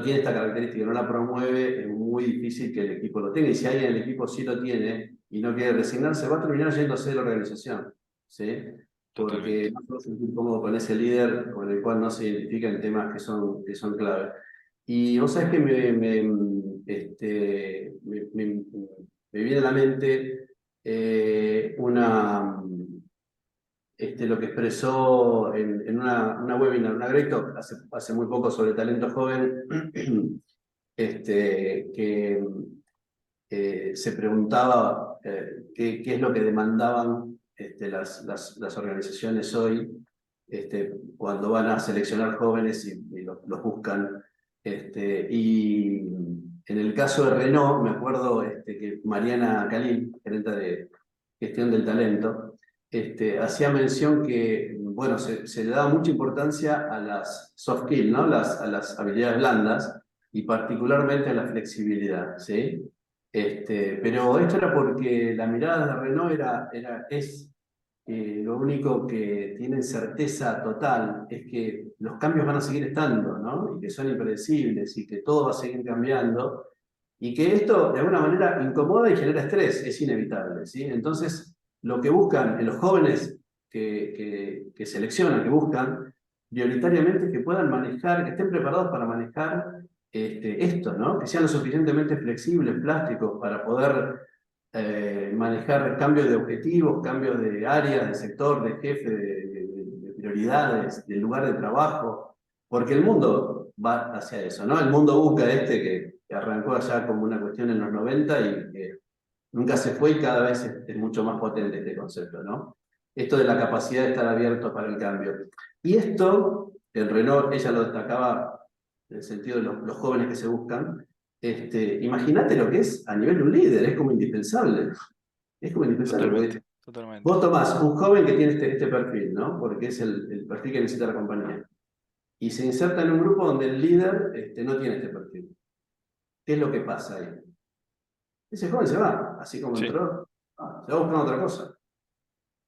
tiene esta característica, no la promueve, es muy difícil que el equipo lo tenga. Y si alguien en el equipo sí lo tiene y no quiere resignarse, va a terminar yéndose de la organización, ¿sí? Porque totalmente. no se va a sentir cómodo con ese líder con el cual no se identifican temas que son clave. Y vos sabés que me viene a la mente lo que expresó en una webinar, una Great Talk, hace muy poco sobre talento joven, que se preguntaba qué es lo que demandaban las organizaciones hoy cuando van a seleccionar jóvenes y los buscan. Y en el caso de Renault, me acuerdo que Mariana Khalil, gerente de gestión del talento, hacía mención que, bueno, se le daba mucha importancia a las soft skills, ¿no? A las habilidades blandas y particularmente a la flexibilidad, ¿sí? Pero esto era porque la mirada de Renault es lo único que tienen certeza total es que los cambios van a seguir estando, ¿no? Y que son impredecibles y que todo va a seguir cambiando y que esto de alguna manera incomoda y genera estrés, es inevitable, ¿sí? Entonces, lo que buscan en los jóvenes que seleccionan, que buscan, prioritariamente es que puedan manejar, que estén preparados para manejar esto, ¿no? Que sean lo suficientemente flexibles, plásticos, para poder manejar cambios de objetivos, cambios de áreas, de sector, de jefe, de prioridades, del lugar de trabajo, porque el mundo va hacia eso, ¿no? El mundo busca que arrancó allá como una cuestión en los 90 y que nunca se fue y cada vez es mucho más potente este concepto, ¿no? Esto de la capacidad de estar abierto para el cambio. Y esto, el Renault, ella lo destacaba en el sentido de los jóvenes que se buscan, imagínate lo que es a nivel de un líder, es como indispensable. Es como indispensable, Totalmente, porque totalmente. vos tomás un joven que tiene este perfil, ¿no? Porque es el perfil que necesita la compañía, y se inserta en un grupo donde el líder no tiene este perfil. ¿Qué es lo que pasa ahí? Ese joven se va, así como Sí, entró, se va buscando otra cosa.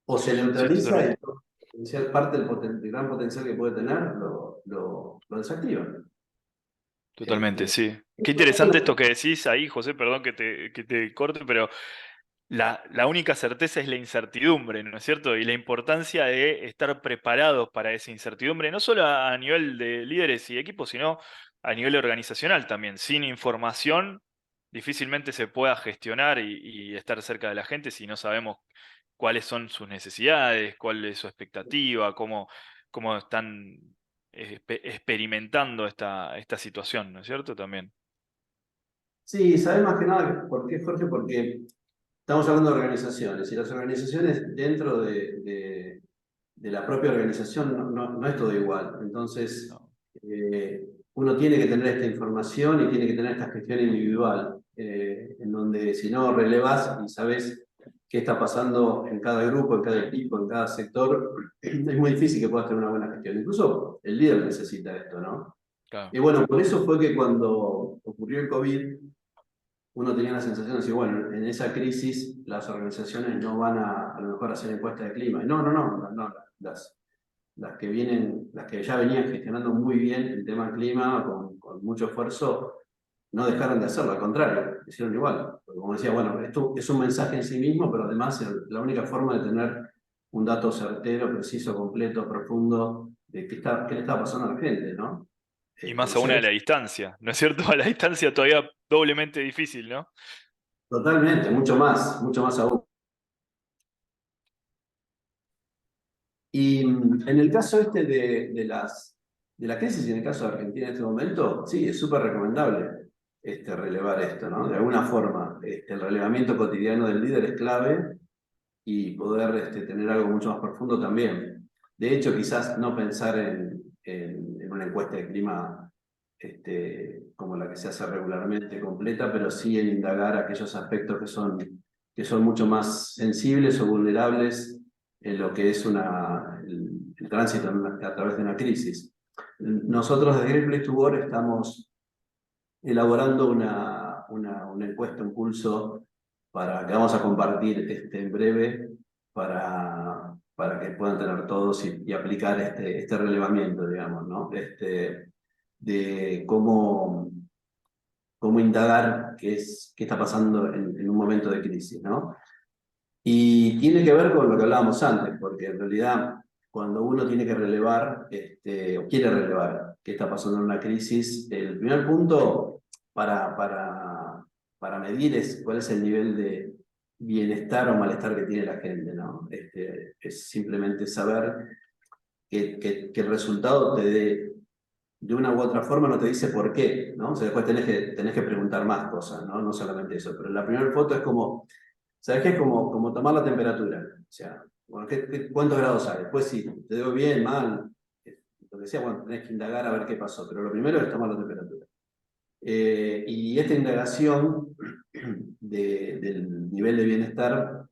O se sí, neutraliza totalmente. y parte del gran potencial que puede tener lo desactiva. Totalmente, Este, sí. Qué esto es interesante esto una- que decís ahí, José, perdón que te corte, pero la única certeza es la incertidumbre, ¿no es cierto? Y la importancia de estar preparados para esa incertidumbre, no solo a nivel de líderes y equipos, sino a nivel organizacional también. Sin información, difícilmente se pueda gestionar y estar cerca de la gente si no sabemos cuáles son sus necesidades, cuál es su expectativa, cómo están experimentando esta situación, ¿no es cierto? También. Sí, sabes más que nada por qué, Jorge, porque estamos hablando de organizaciones y las organizaciones dentro de la propia organización no es todo igual. Entonces, No, uno tiene que tener esta información y tiene que tener esta gestión individual, en donde si no relevas y sabes qué está pasando en cada grupo, en cada equipo, en cada sector, es muy difícil que puedas tener una buena gestión. Incluso el líder necesita esto, ¿no? claro, Y bueno, por eso fue que cuando ocurrió el COVID, uno tenía la sensación de decir, bueno, en esa crisis las organizaciones no van a lo mejor a hacer encuestas de clima. Y no, las que vienen, las que ya venían gestionando muy bien el tema clima con mucho esfuerzo, no dejaron de hacerlo, al contrario, hicieron igual. Porque como decía, bueno, esto es un mensaje en sí mismo, pero además la única forma de tener un dato certero, preciso, completo, profundo, de qué le está pasando a la gente, ¿no? Y más O sea aún que a la distancia, ¿no es cierto? A la distancia todavía doblemente difícil, ¿no? totalmente, mucho más aún. Y en el caso este de la crisis, y en el caso de Argentina en este momento, sí, es súper recomendable relevar esto, ¿no? De alguna forma, el relevamiento cotidiano del líder es clave y poder tener algo mucho más profundo también. De hecho, quizás no pensar en una encuesta de clima como la que se hace regularmente completa, pero sí en indagar aquellos aspectos que son mucho más sensibles o vulnerables en lo que es el tránsito a través de una crisis. Nosotros desde Great Place to Work estamos elaborando una encuesta, un pulso que vamos a compartir en breve para que puedan tener todos y aplicar este relevamiento, digamos, ¿no? De cómo indagar qué está pasando en un momento de crisis, ¿no? Y tiene que ver con lo que hablábamos antes, porque en realidad cuando uno tiene que relevar, o quiere relevar qué está pasando en una crisis, el primer punto para, para, para medir es cuál es el nivel de bienestar o malestar que tiene la gente, ¿no? Es simplemente saber que el resultado te dé, de una u otra forma no te dice por qué, ¿no? O sea, después tenés que preguntar más cosas, ¿no? No solamente eso, pero la primera foto es como ¿sabes qué? Es como tomar la temperatura. O sea, bueno, ¿cuántos grados hay? Después si te digo bien, mal, lo que sea, bueno, tenés que indagar a ver qué pasó. Pero lo primero es tomar la temperatura. Y esta indagación del nivel de bienestar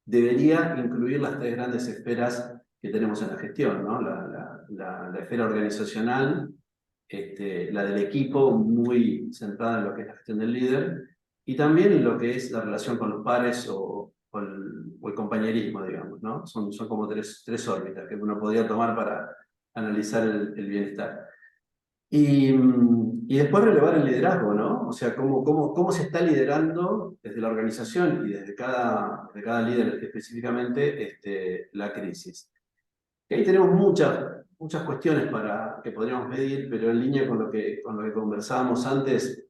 debería incluir las tres grandes esferas que tenemos en la gestión, ¿no? La esfera organizacional, la del equipo, muy centrada en lo que es la gestión del líder, y también lo que es la relación con los pares o el compañerismo, digamos, ¿no? Son como tres órbitas que uno podría tomar para analizar el bienestar. Y después relevar el liderazgo, ¿no? O sea, cómo se está liderando desde la organización y desde cada líder específicamente la crisis. Y ahí tenemos muchas cuestiones que podríamos medir, pero en línea con lo que conversábamos antes,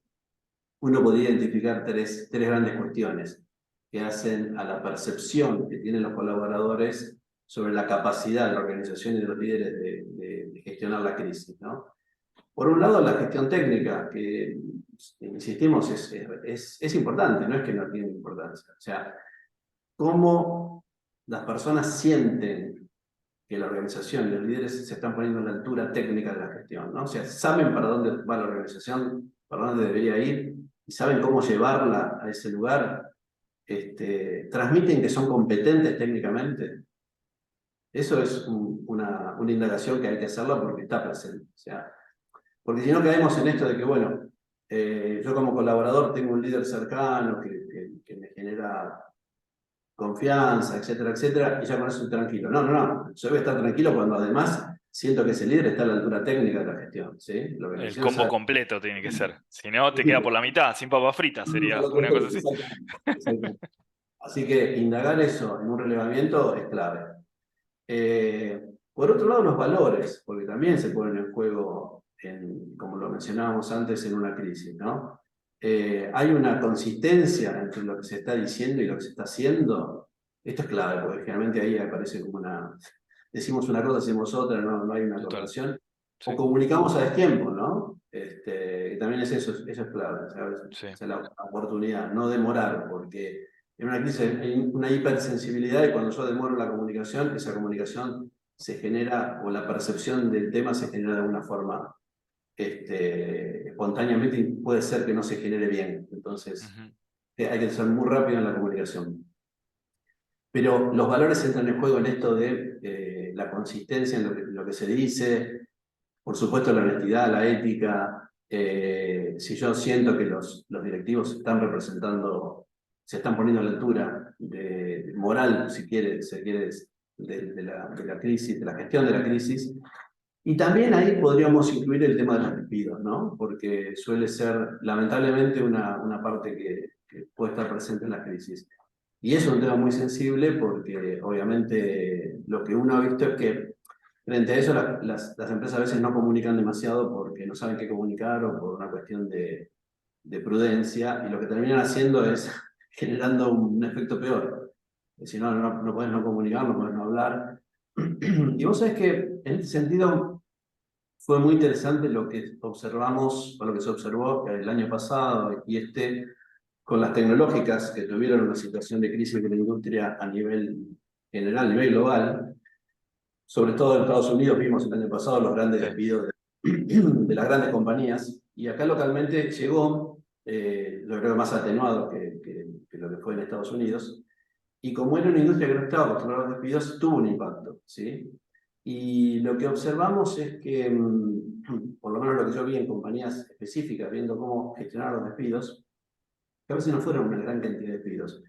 uno podría identificar tres grandes cuestiones que hacen a la percepción que tienen los colaboradores sobre la capacidad de la organización y de los líderes de gestionar la crisis, ¿no? Por un lado, la gestión técnica, que insistimos, es importante, no es que no tiene importancia. O sea, cómo las personas sienten que la organización y los líderes se están poniendo a la altura técnica de la gestión, ¿no? O sea, saben para dónde va la organización, para dónde debería ir, y saben cómo llevarla a ese lugar, transmiten que son competentes técnicamente. Eso es una indagación que hay que hacerla porque está presente. O sea, porque si no caemos en esto de que, bueno, yo como colaborador tengo un líder cercano que me genera confianza, etcétera, etcétera, y ya con eso estoy tranquilo. No, no, no. Yo voy a estar tranquilo cuando además siento que ese líder está a la altura técnica de la gestión, ¿sí? La El organización combo sabe. completo tiene que ser. Si no, te queda por la mitad, sin papas fritas, sería una cosa así. Exactamente, exactamente. Así que indagar eso en un relevamiento es clave. Por otro lado, los valores, porque también se ponen en juego, como lo mencionábamos antes, en una crisis, ¿no? Hay una consistencia entre lo que se está diciendo y lo que se está haciendo. Esto es clave, porque generalmente ahí aparece como decimos una cosa, hacemos otra, no hay una Total. correlación. O Sí, comunicamos a destiempo, ¿no? Y también eso es clave, ¿sabes? sí. Esa es la oportunidad, no demorar, porque en una crisis hay una hipersensibilidad y cuando yo demoro la comunicación, esa comunicación se genera, o la percepción del tema se genera de alguna forma espontáneamente y puede ser que no se genere bien. Entonces, Ujú. hay que ser muy rápido en la comunicación. Pero los valores entran en juego en esto de la consistencia en lo que se dice, por supuesto la honestidad, la ética. Si yo siento que los directivos están representando, se están poniendo a la altura de moral, si quiere, se quiere, de la crisis, de la gestión de la crisis. Y también ahí podríamos incluir el tema de los despidos, ¿no? Porque suele ser lamentablemente una parte que puede estar presente en la crisis. Y es un tema muy sensible porque obviamente lo que uno ha visto es que frente a eso, las empresas a veces no comunican demasiado porque no saben qué comunicar o por una cuestión de prudencia, y lo que terminan haciendo es generando un efecto peor. Si no, no puedes no comunicar, no puedes no hablar. Y vos sabés que en este sentido fue muy interesante lo que observamos, o lo que se observó el año pasado y este, con las tecnológicas que tuvieron una situación de crisis de la industria a nivel general, a nivel global. Sobre todo en Estados Unidos vimos el año pasado los grandes Sí. despidos de las grandes compañías, y acá localmente llegó, yo creo más atenuado que lo que fue en Estados Unidos, y como era una industria que no estaba acostumbrada a los despidos, tuvo un impacto, ¿sí? Y lo que observamos es que, por lo menos lo que yo vi en compañías específicas, viendo cómo gestionar los despidos, que a veces no fueron una gran cantidad de despidos,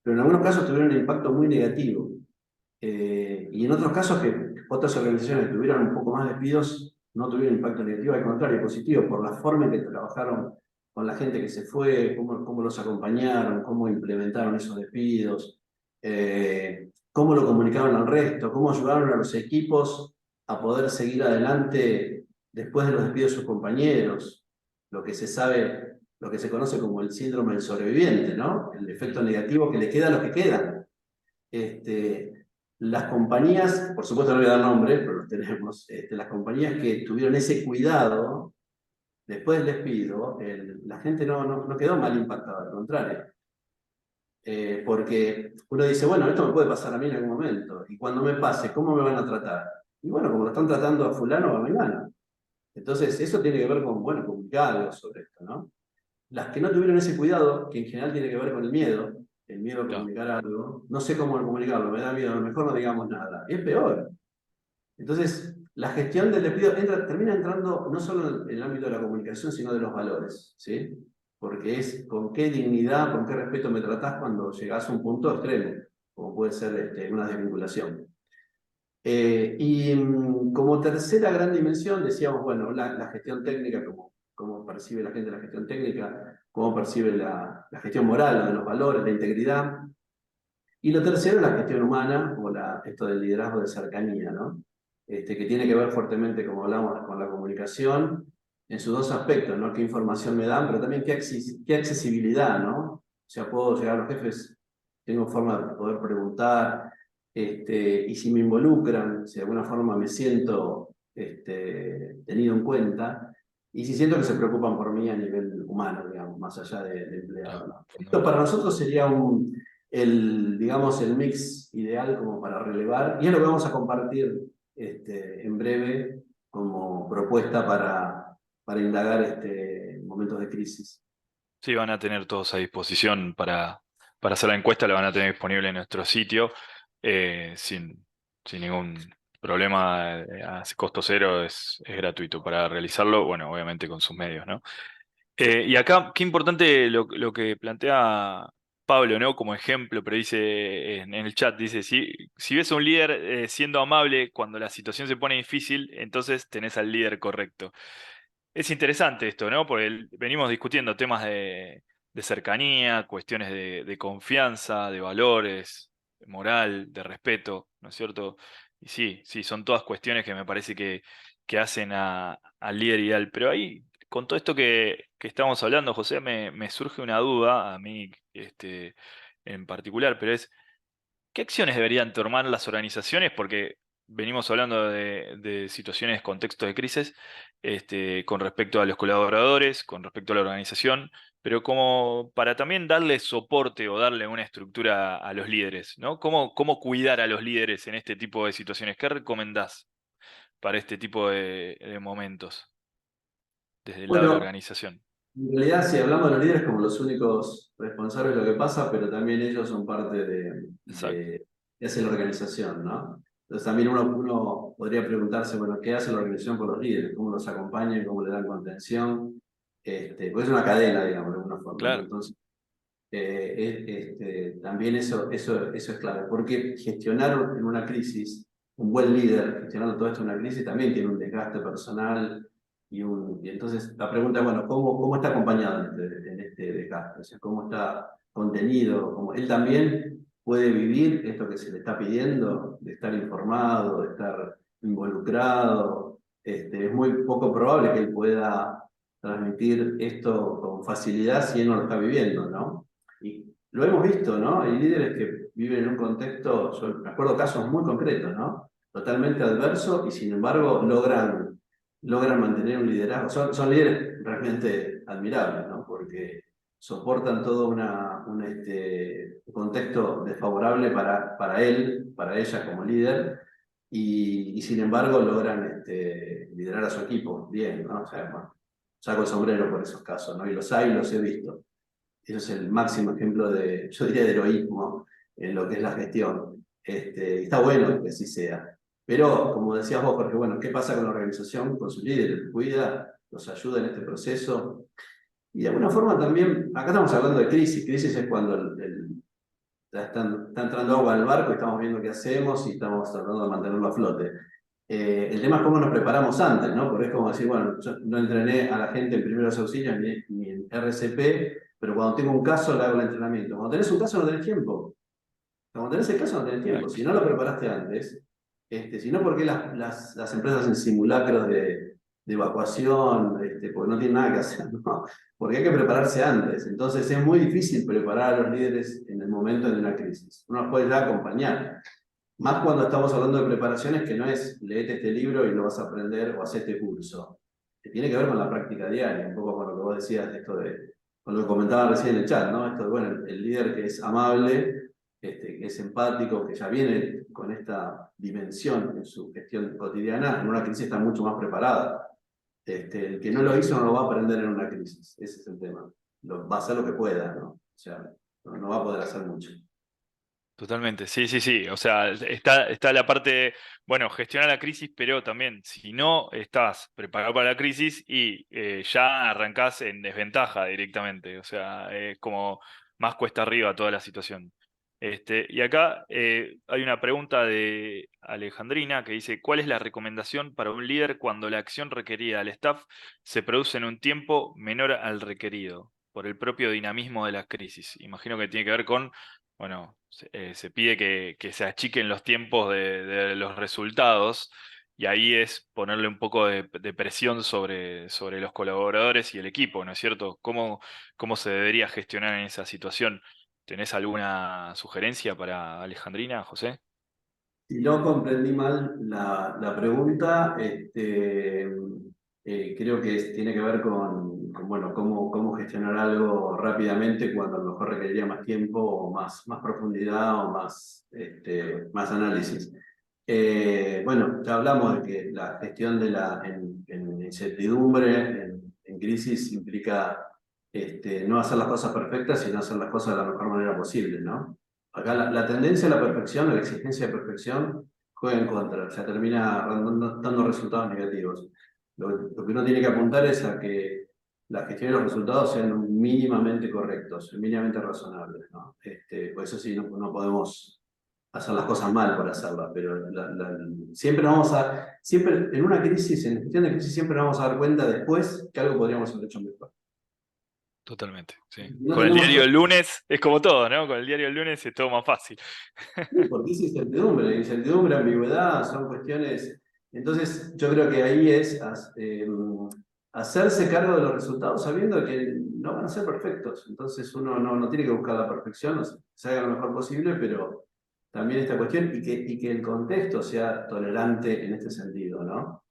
pero en algunos casos tuvieron un impacto muy negativo. Y en otros casos que otras organizaciones que tuvieron un poco más despidos no tuvieron impacto negativo, al contrario, positivo, por la forma en que trabajaron con la gente que se fue, cómo los acompañaron, cómo implementaron esos despidos, cómo lo comunicaron al resto, cómo ayudaron a los equipos a poder seguir adelante después de los despidos de sus compañeros, lo que se sabe, lo que se conoce como el síndrome del sobreviviente, ¿no? El efecto Mm. negativo que le queda a los que quedan. Las compañías, por supuesto no voy a dar nombre, pero los tenemos, las compañías que tuvieron ese cuidado después del despido, la gente no quedó mal impactada, al contrario. Porque uno dice, bueno, esto me puede pasar a mí en algún momento, y cuando me pase, ¿cómo me van a tratar? Y bueno, como lo están tratando a fulano o a mengano. Entonces, eso tiene que ver con, bueno, comunicar algo sobre esto, ¿no? Las que no tuvieron ese cuidado, que en general tiene que ver con el miedo a Claro. comunicar algo, no sé cómo comunicarlo, me da miedo, a lo mejor no digamos nada, y es peor. Entonces, la gestión del despido termina entrando no solo en el ámbito de la comunicación, sino de los valores, ¿sí? Porque es con qué dignidad, con qué respeto me tratás cuando llegás a un punto extremo, como puede ser una desvinculación. Como tercera gran dimensión, decíamos, bueno, la gestión técnica, cómo percibe la gente la gestión técnica, cómo percibe la gestión moral, de los valores, la integridad. Y lo tercero, la gestión humana, o esto del liderazgo de cercanía, ¿no? Que tiene que ver fuertemente, como hablamos, con la comunicación, en sus dos aspectos, ¿no? Qué información me dan, pero también qué accesibilidad, ¿no? O sea, puedo llegar a los jefes, tengo forma de poder preguntar, y si me involucran, si de alguna forma me siento tenido en cuenta, y si siento que se preocupan por mí a nivel humano, digamos, más allá de empleado, Claro, ¿no? Esto para fundamental. nosotros sería digamos, el mix ideal como para relevar, y es lo que vamos a compartir en breve como propuesta para indagar momentos de crisis. Sí, van a tener todos a disposición para hacer la encuesta, la van a tener disponible en nuestro sitio sin ningún problema, a costo cero, es gratuito para realizarlo, bueno, obviamente con sus medios, ¿no? Y acá, qué importante lo que plantea Pablo, ¿no? Como ejemplo, pero dice en el chat, dice, si ves a un líder siendo amable cuando la situación se pone difícil, entonces tenés al líder correcto. Es interesante esto, ¿no? Porque venimos discutiendo temas de cercanía, cuestiones de confianza, de valores, de moral, de respeto, ¿no es cierto? Y sí, sí, son todas cuestiones que me parece que hacen al líder ideal. Pero ahí, con todo esto que estamos hablando, José, me surge una duda a mí, en particular, pero es, ¿qué acciones deberían tomar las organizaciones? Porque venimos hablando de situaciones, contextos de crisis, con respecto a los colaboradores, con respecto a la organización, pero como para también darle soporte o darle una estructura a los líderes, ¿no? ¿Cómo cuidar a los líderes en este tipo de situaciones? ¿Qué recomendás para este tipo de momentos desde el lado de la Bueno, organización? en realidad, si hablamos de los líderes como los únicos responsables de lo que pasa, pero también ellos son parte Exacto. de hacer la organización, ¿no? Entonces también uno podría preguntarse, bueno, ¿qué hace la organización por los líderes? ¿Cómo los acompañan? ¿Cómo le dan contención? Porque es una cadena, digamos, de alguna forma, ¿no? Claro, Entonces, también eso es clave, porque gestionar en una crisis, un buen líder gestionando todo esto en una crisis también tiene un desgaste personal y entonces la pregunta es, bueno, ¿cómo está acompañado en este desgaste? O sea, ¿cómo está contenido? ¿Cómo él también puede vivir esto que se le está pidiendo, de estar informado, de estar involucrado. Es muy poco probable que él pueda transmitir esto con facilidad si él no lo está viviendo, ¿no? Y lo hemos visto, ¿no? Hay líderes que viven en un contexto, yo me acuerdo casos muy concretos, ¿no? Totalmente adverso y sin embargo logran mantener un liderazgo. Son líderes realmente admirables, ¿no? Porque soportan todo un contexto desfavorable para él, para ella como líder, y sin embargo logran liderar a su equipo bien, ¿no? O sea, bueno, saco el sombrero por esos casos, ¿no? Y los hay, los he visto. Eso es el máximo ejemplo de, yo diría, de heroísmo en lo que es la gestión. Está bueno que así sea. Pero, como decías vos, Jorge, bueno, ¿qué pasa con la organización, con sus líderes? ¿Los cuida? ¿Los ayuda en este proceso? Y de alguna forma también, acá estamos hablando de crisis. Crisis es cuando ya está entrando agua al barco y estamos viendo qué hacemos y estamos tratando de mantenerlo a flote. El tema es cómo nos preparamos antes, ¿no? Porque es como decir, bueno, yo no entrené a la gente en primeros auxilios ni en RCP, pero cuando tengo un caso le hago el entrenamiento. Cuando tenés un caso no tenés tiempo. Cuando tenés el caso no tenés tiempo. Si no lo preparaste antes, si no, ¿por qué las empresas en simulacros de evacuación? Porque no tienen nada que hacer, ¿no? Porque hay que prepararse antes. Entonces es muy difícil preparar a los líderes en el momento de una crisis. Uno los puede ya acompañar. Más cuando estamos hablando de preparaciones que no es leete este libro y lo vas a aprender o hace este curso. Que tiene que ver con la práctica diaria, un poco con lo que vos decías, con lo que comentaba recién en el chat, ¿no? Esto de, bueno, el líder que es amable, que es empático, que ya viene con esta dimensión en su gestión cotidiana, en una crisis está mucho más preparada. El que no lo hizo no lo va a aprender en una crisis, ese es el tema. Va a hacer lo que pueda, ¿no? O sea, no va a poder hacer mucho. Totalmente, sí, sí, sí. O sea, está la parte, bueno, gestionar la crisis, pero también si no estás preparado para la crisis y ya arrancás en desventaja directamente. O sea, es como más cuesta arriba toda la situación. Y acá hay una pregunta de Alejandrina que dice, ¿cuál es la recomendación para un líder cuando la acción requerida al staff se produce en un tiempo menor al requerido por el propio dinamismo de la crisis? Imagino que tiene que ver con bueno, se pide que se achiquen los tiempos de los resultados y ahí es ponerle un poco de presión sobre los colaboradores y el equipo, ¿no es cierto? ¿Cómo se debería gestionar en esa situación? ¿Tenés alguna sugerencia para Alejandrina, José? Si no comprendí mal la pregunta, creo que tiene que ver bueno, cómo gestionar algo rápidamente cuando a lo mejor requeriría más tiempo o más profundidad o más análisis. Bueno, ya hablamos de que la gestión en incertidumbre, en crisis, implica no hacer las cosas perfectas, sino hacer las cosas de la mejor manera posible, ¿no? Acá la tendencia a la perfección, a la exigencia de perfección, juega en contra, ya termina dando resultados negativos. Lo que uno tiene que apuntar es a que la gestión y los resultados sean mínimamente correctos, mínimamente razonables, ¿no? Por eso sí, no podemos hacer las cosas mal por hacerlas, pero siempre siempre en una crisis, en gestión de crisis, siempre nos vamos a dar cuenta después que algo podríamos haber hecho mejor. Totalmente, sí. No Con el tenemos. diario del lunes es como todo, ¿no? Con el diario del lunes es todo más fácil. Sí, porque es incertidumbre, ambigüedad, son cuestiones. Entonces, yo creo que ahí es hacerse cargo de los resultados sabiendo que no van a ser perfectos. Entonces, uno no tiene que buscar la perfección, o sea, se haga lo mejor posible, pero también esta cuestión y que el contexto sea tolerante en este sentido, ¿no?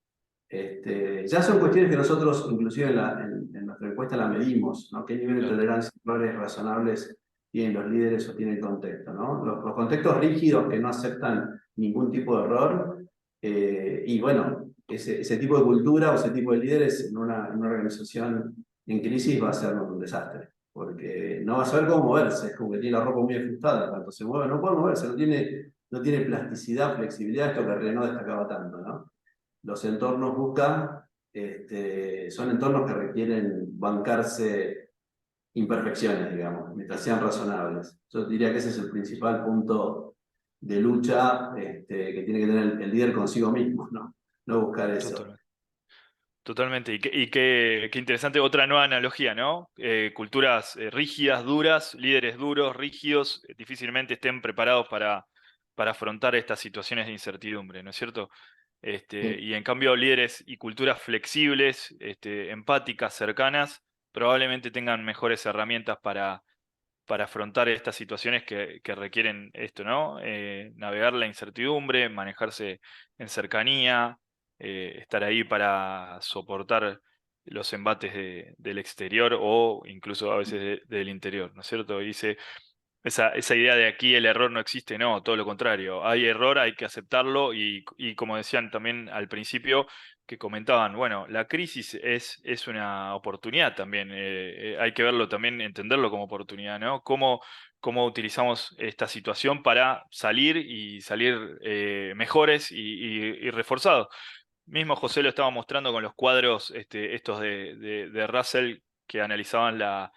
Ya son cuestiones que nosotros, inclusive en nuestra encuesta, la medimos, ¿no? ¿Qué nivel de Claro, tolerancia a errores razonables tienen los líderes o tiene el contexto, ¿no? Los contextos rígidos que no aceptan ningún tipo de error, y bueno, ese tipo de cultura o ese tipo de líderes en una organización en crisis va a ser un desastre, porque no va a saber cómo moverse, es como que tiene la ropa muy ajustada, tanto se mueve, no puede moverse, no tiene plasticidad, flexibilidad, esto que Renaud destacaba tanto, ¿no? Los entornos buscan, son entornos que requieren bancarse imperfecciones, digamos, mientras sean razonables. Yo diría que ese es el principal punto de lucha que tiene que tener el líder consigo mismo, ¿no? No buscar eso. totalmente. Totalmente. Y qué interesante otra nueva analogía, ¿no? Culturas rígidas, duras, líderes duros, rígidos, difícilmente estén preparados para afrontar estas situaciones de incertidumbre, ¿no es cierto? Sí. Y en cambio líderes y culturas flexibles, empáticas, cercanas, probablemente tengan mejores herramientas para afrontar estas situaciones que requieren esto, ¿no? Navegar la incertidumbre, manejarse en cercanía, estar ahí para soportar los embates del exterior o incluso a veces del interior, ¿no es cierto? Dice, esa idea de aquí el error no existe, no, todo lo contrario. Hay error, hay que aceptarlo y como decían también al principio, que comentaban, bueno, la crisis es una oportunidad también. Hay que verlo también, entenderlo como oportunidad, ¿no? Cómo utilizamos esta situación para salir y salir mejores y reforzados. Mismo José lo estaba mostrando con los cuadros estos de Russell que analizaban la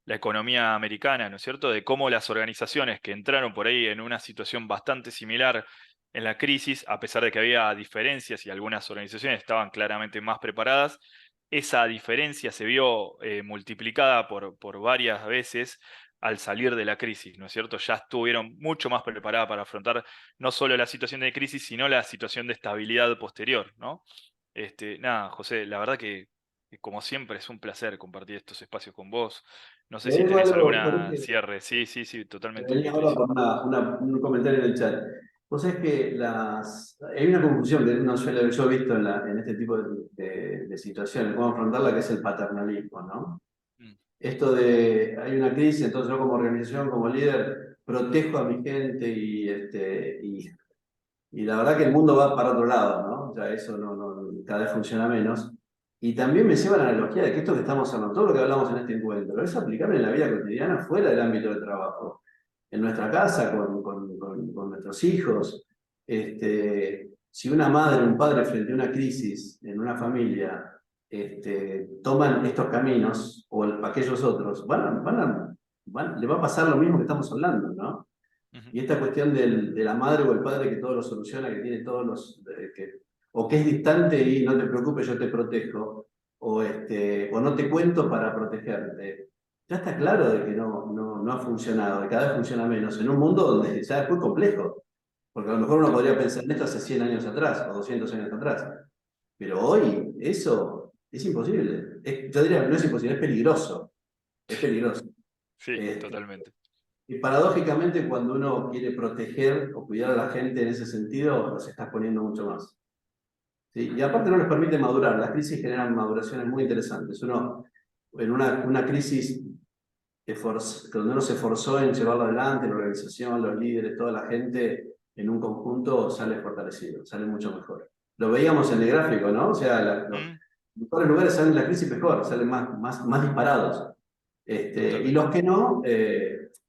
economía americana, ¿no es cierto? De cómo las organizaciones que entraron por ahí en una situación bastante similar en la crisis, a pesar de que había diferencias y algunas organizaciones estaban claramente más preparadas, esa diferencia se vio multiplicada por varias veces al salir de la crisis, ¿no es cierto? Ya estuvieron mucho más preparadas para afrontar no solo la situación de crisis, sino la situación de estabilidad posterior, ¿no? Nada, José, la verdad que como siempre es un placer compartir estos espacios con vos. No sé Te si agrego tenés algo, alguna Jorge. cierre. Sí, sí, sí, Me totalmente, venía ahora Patricio. con un comentario en el chat. Vos sabés que hay una confusión que uno suele, yo he visto en este tipo de situaciones, cómo afrontarla, que es el paternalismo, ¿no? Mm, Esto de, hay una crisis, entonces yo como organización, como líder, protejo a mi gente y la verdad que el mundo va para otro lado, ¿no? O sea, eso cada vez funciona menos. Y también me lleva la analogía de que esto que estamos hablando, todo lo que hablamos en este encuentro, es aplicable en la vida cotidiana fuera del ámbito de trabajo, en nuestra casa, con nuestros hijos. Si una madre o un padre frente a una crisis en una familia toman estos caminos o aquellos otros, le va a pasar lo mismo que estamos hablando, ¿no? ujú, Y esta cuestión de la madre o el padre que todo lo soluciona, que tiene todos o que es distante y no te preocupes, yo te protejo, o no te cuento para protegerte. Ya está claro de que no ha funcionado, de cada vez funciona menos, en un mundo donde ya es muy complejo, porque a lo mejor uno to- podría pensar en esto hace 100 años atrás o 200 años atrás, pero hoy eso es imposible. Yo diría, no es imposible, es peligroso, es peligroso. sí, Este, totalmente. y paradójicamente, cuando uno quiere proteger o cuidar a la gente en ese sentido, los estás poniendo mucho más. ¿Sí? Y aparte no les permite madurar. Las crisis generan maduraciones muy interesantes. Uno, en una crisis donde uno se esforzó en llevarlo adelante, la organización, los líderes, toda la gente, en un conjunto, sale fortalecido, sale mucho mejor. Lo veíamos en el gráfico, ¿no? O sea, los Mm, mejores lugares salen en la crisis mejor, salen más disparados. Y totalmente. los que no,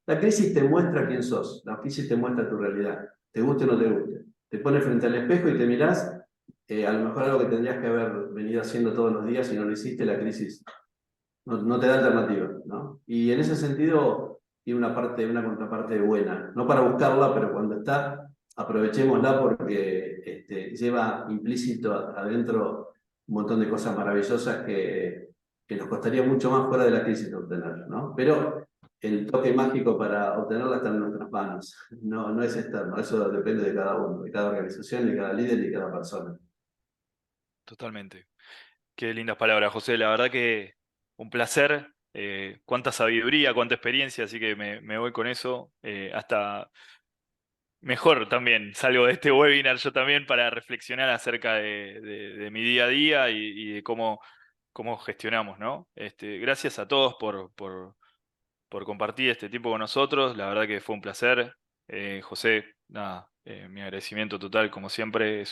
la crisis te muestra quién sos, la crisis te muestra tu realidad, te guste o no te guste. Te pones frente al espejo y te mirás, a lo mejor algo que tendrías que haber venido haciendo todos los días y no lo hiciste, la crisis no te da alternativa, ¿no? Y en ese sentido tiene una contraparte buena, no para buscarla, pero cuando está, aprovechémosla porque lleva implícito adentro un montón de cosas maravillosas que nos costaría mucho más fuera de la crisis de obtener, ¿no? Pero el toque mágico para obtenerla está en nuestras manos, no es externo, eso depende de cada uno, de cada organización, de cada líder y de cada persona. Totalmente. Qué lindas palabras, José. La verdad que un placer. Cuánta sabiduría, cuánta experiencia, así que me voy con eso. Hasta mejor también salgo de este webinar yo también para reflexionar acerca de mi día a día y de cómo gestionamos, ¿no? Gracias a todos por compartir este tiempo con nosotros. La verdad que fue un placer. José, nada, mi agradecimiento total, como siempre.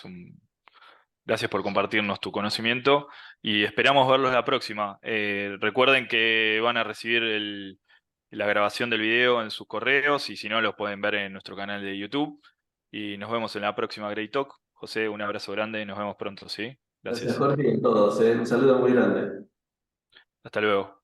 Gracias por compartirnos tu conocimiento y esperamos verlos la próxima. Recuerden que van a recibir la grabación del video en sus correos y si no, los pueden ver en nuestro canal de YouTube. Y nos vemos en la próxima Great Talk. José, un abrazo grande y nos vemos pronto, ¿sí? Gracias Gracias. Jorge y a todos, un saludo muy grande. Hasta luego.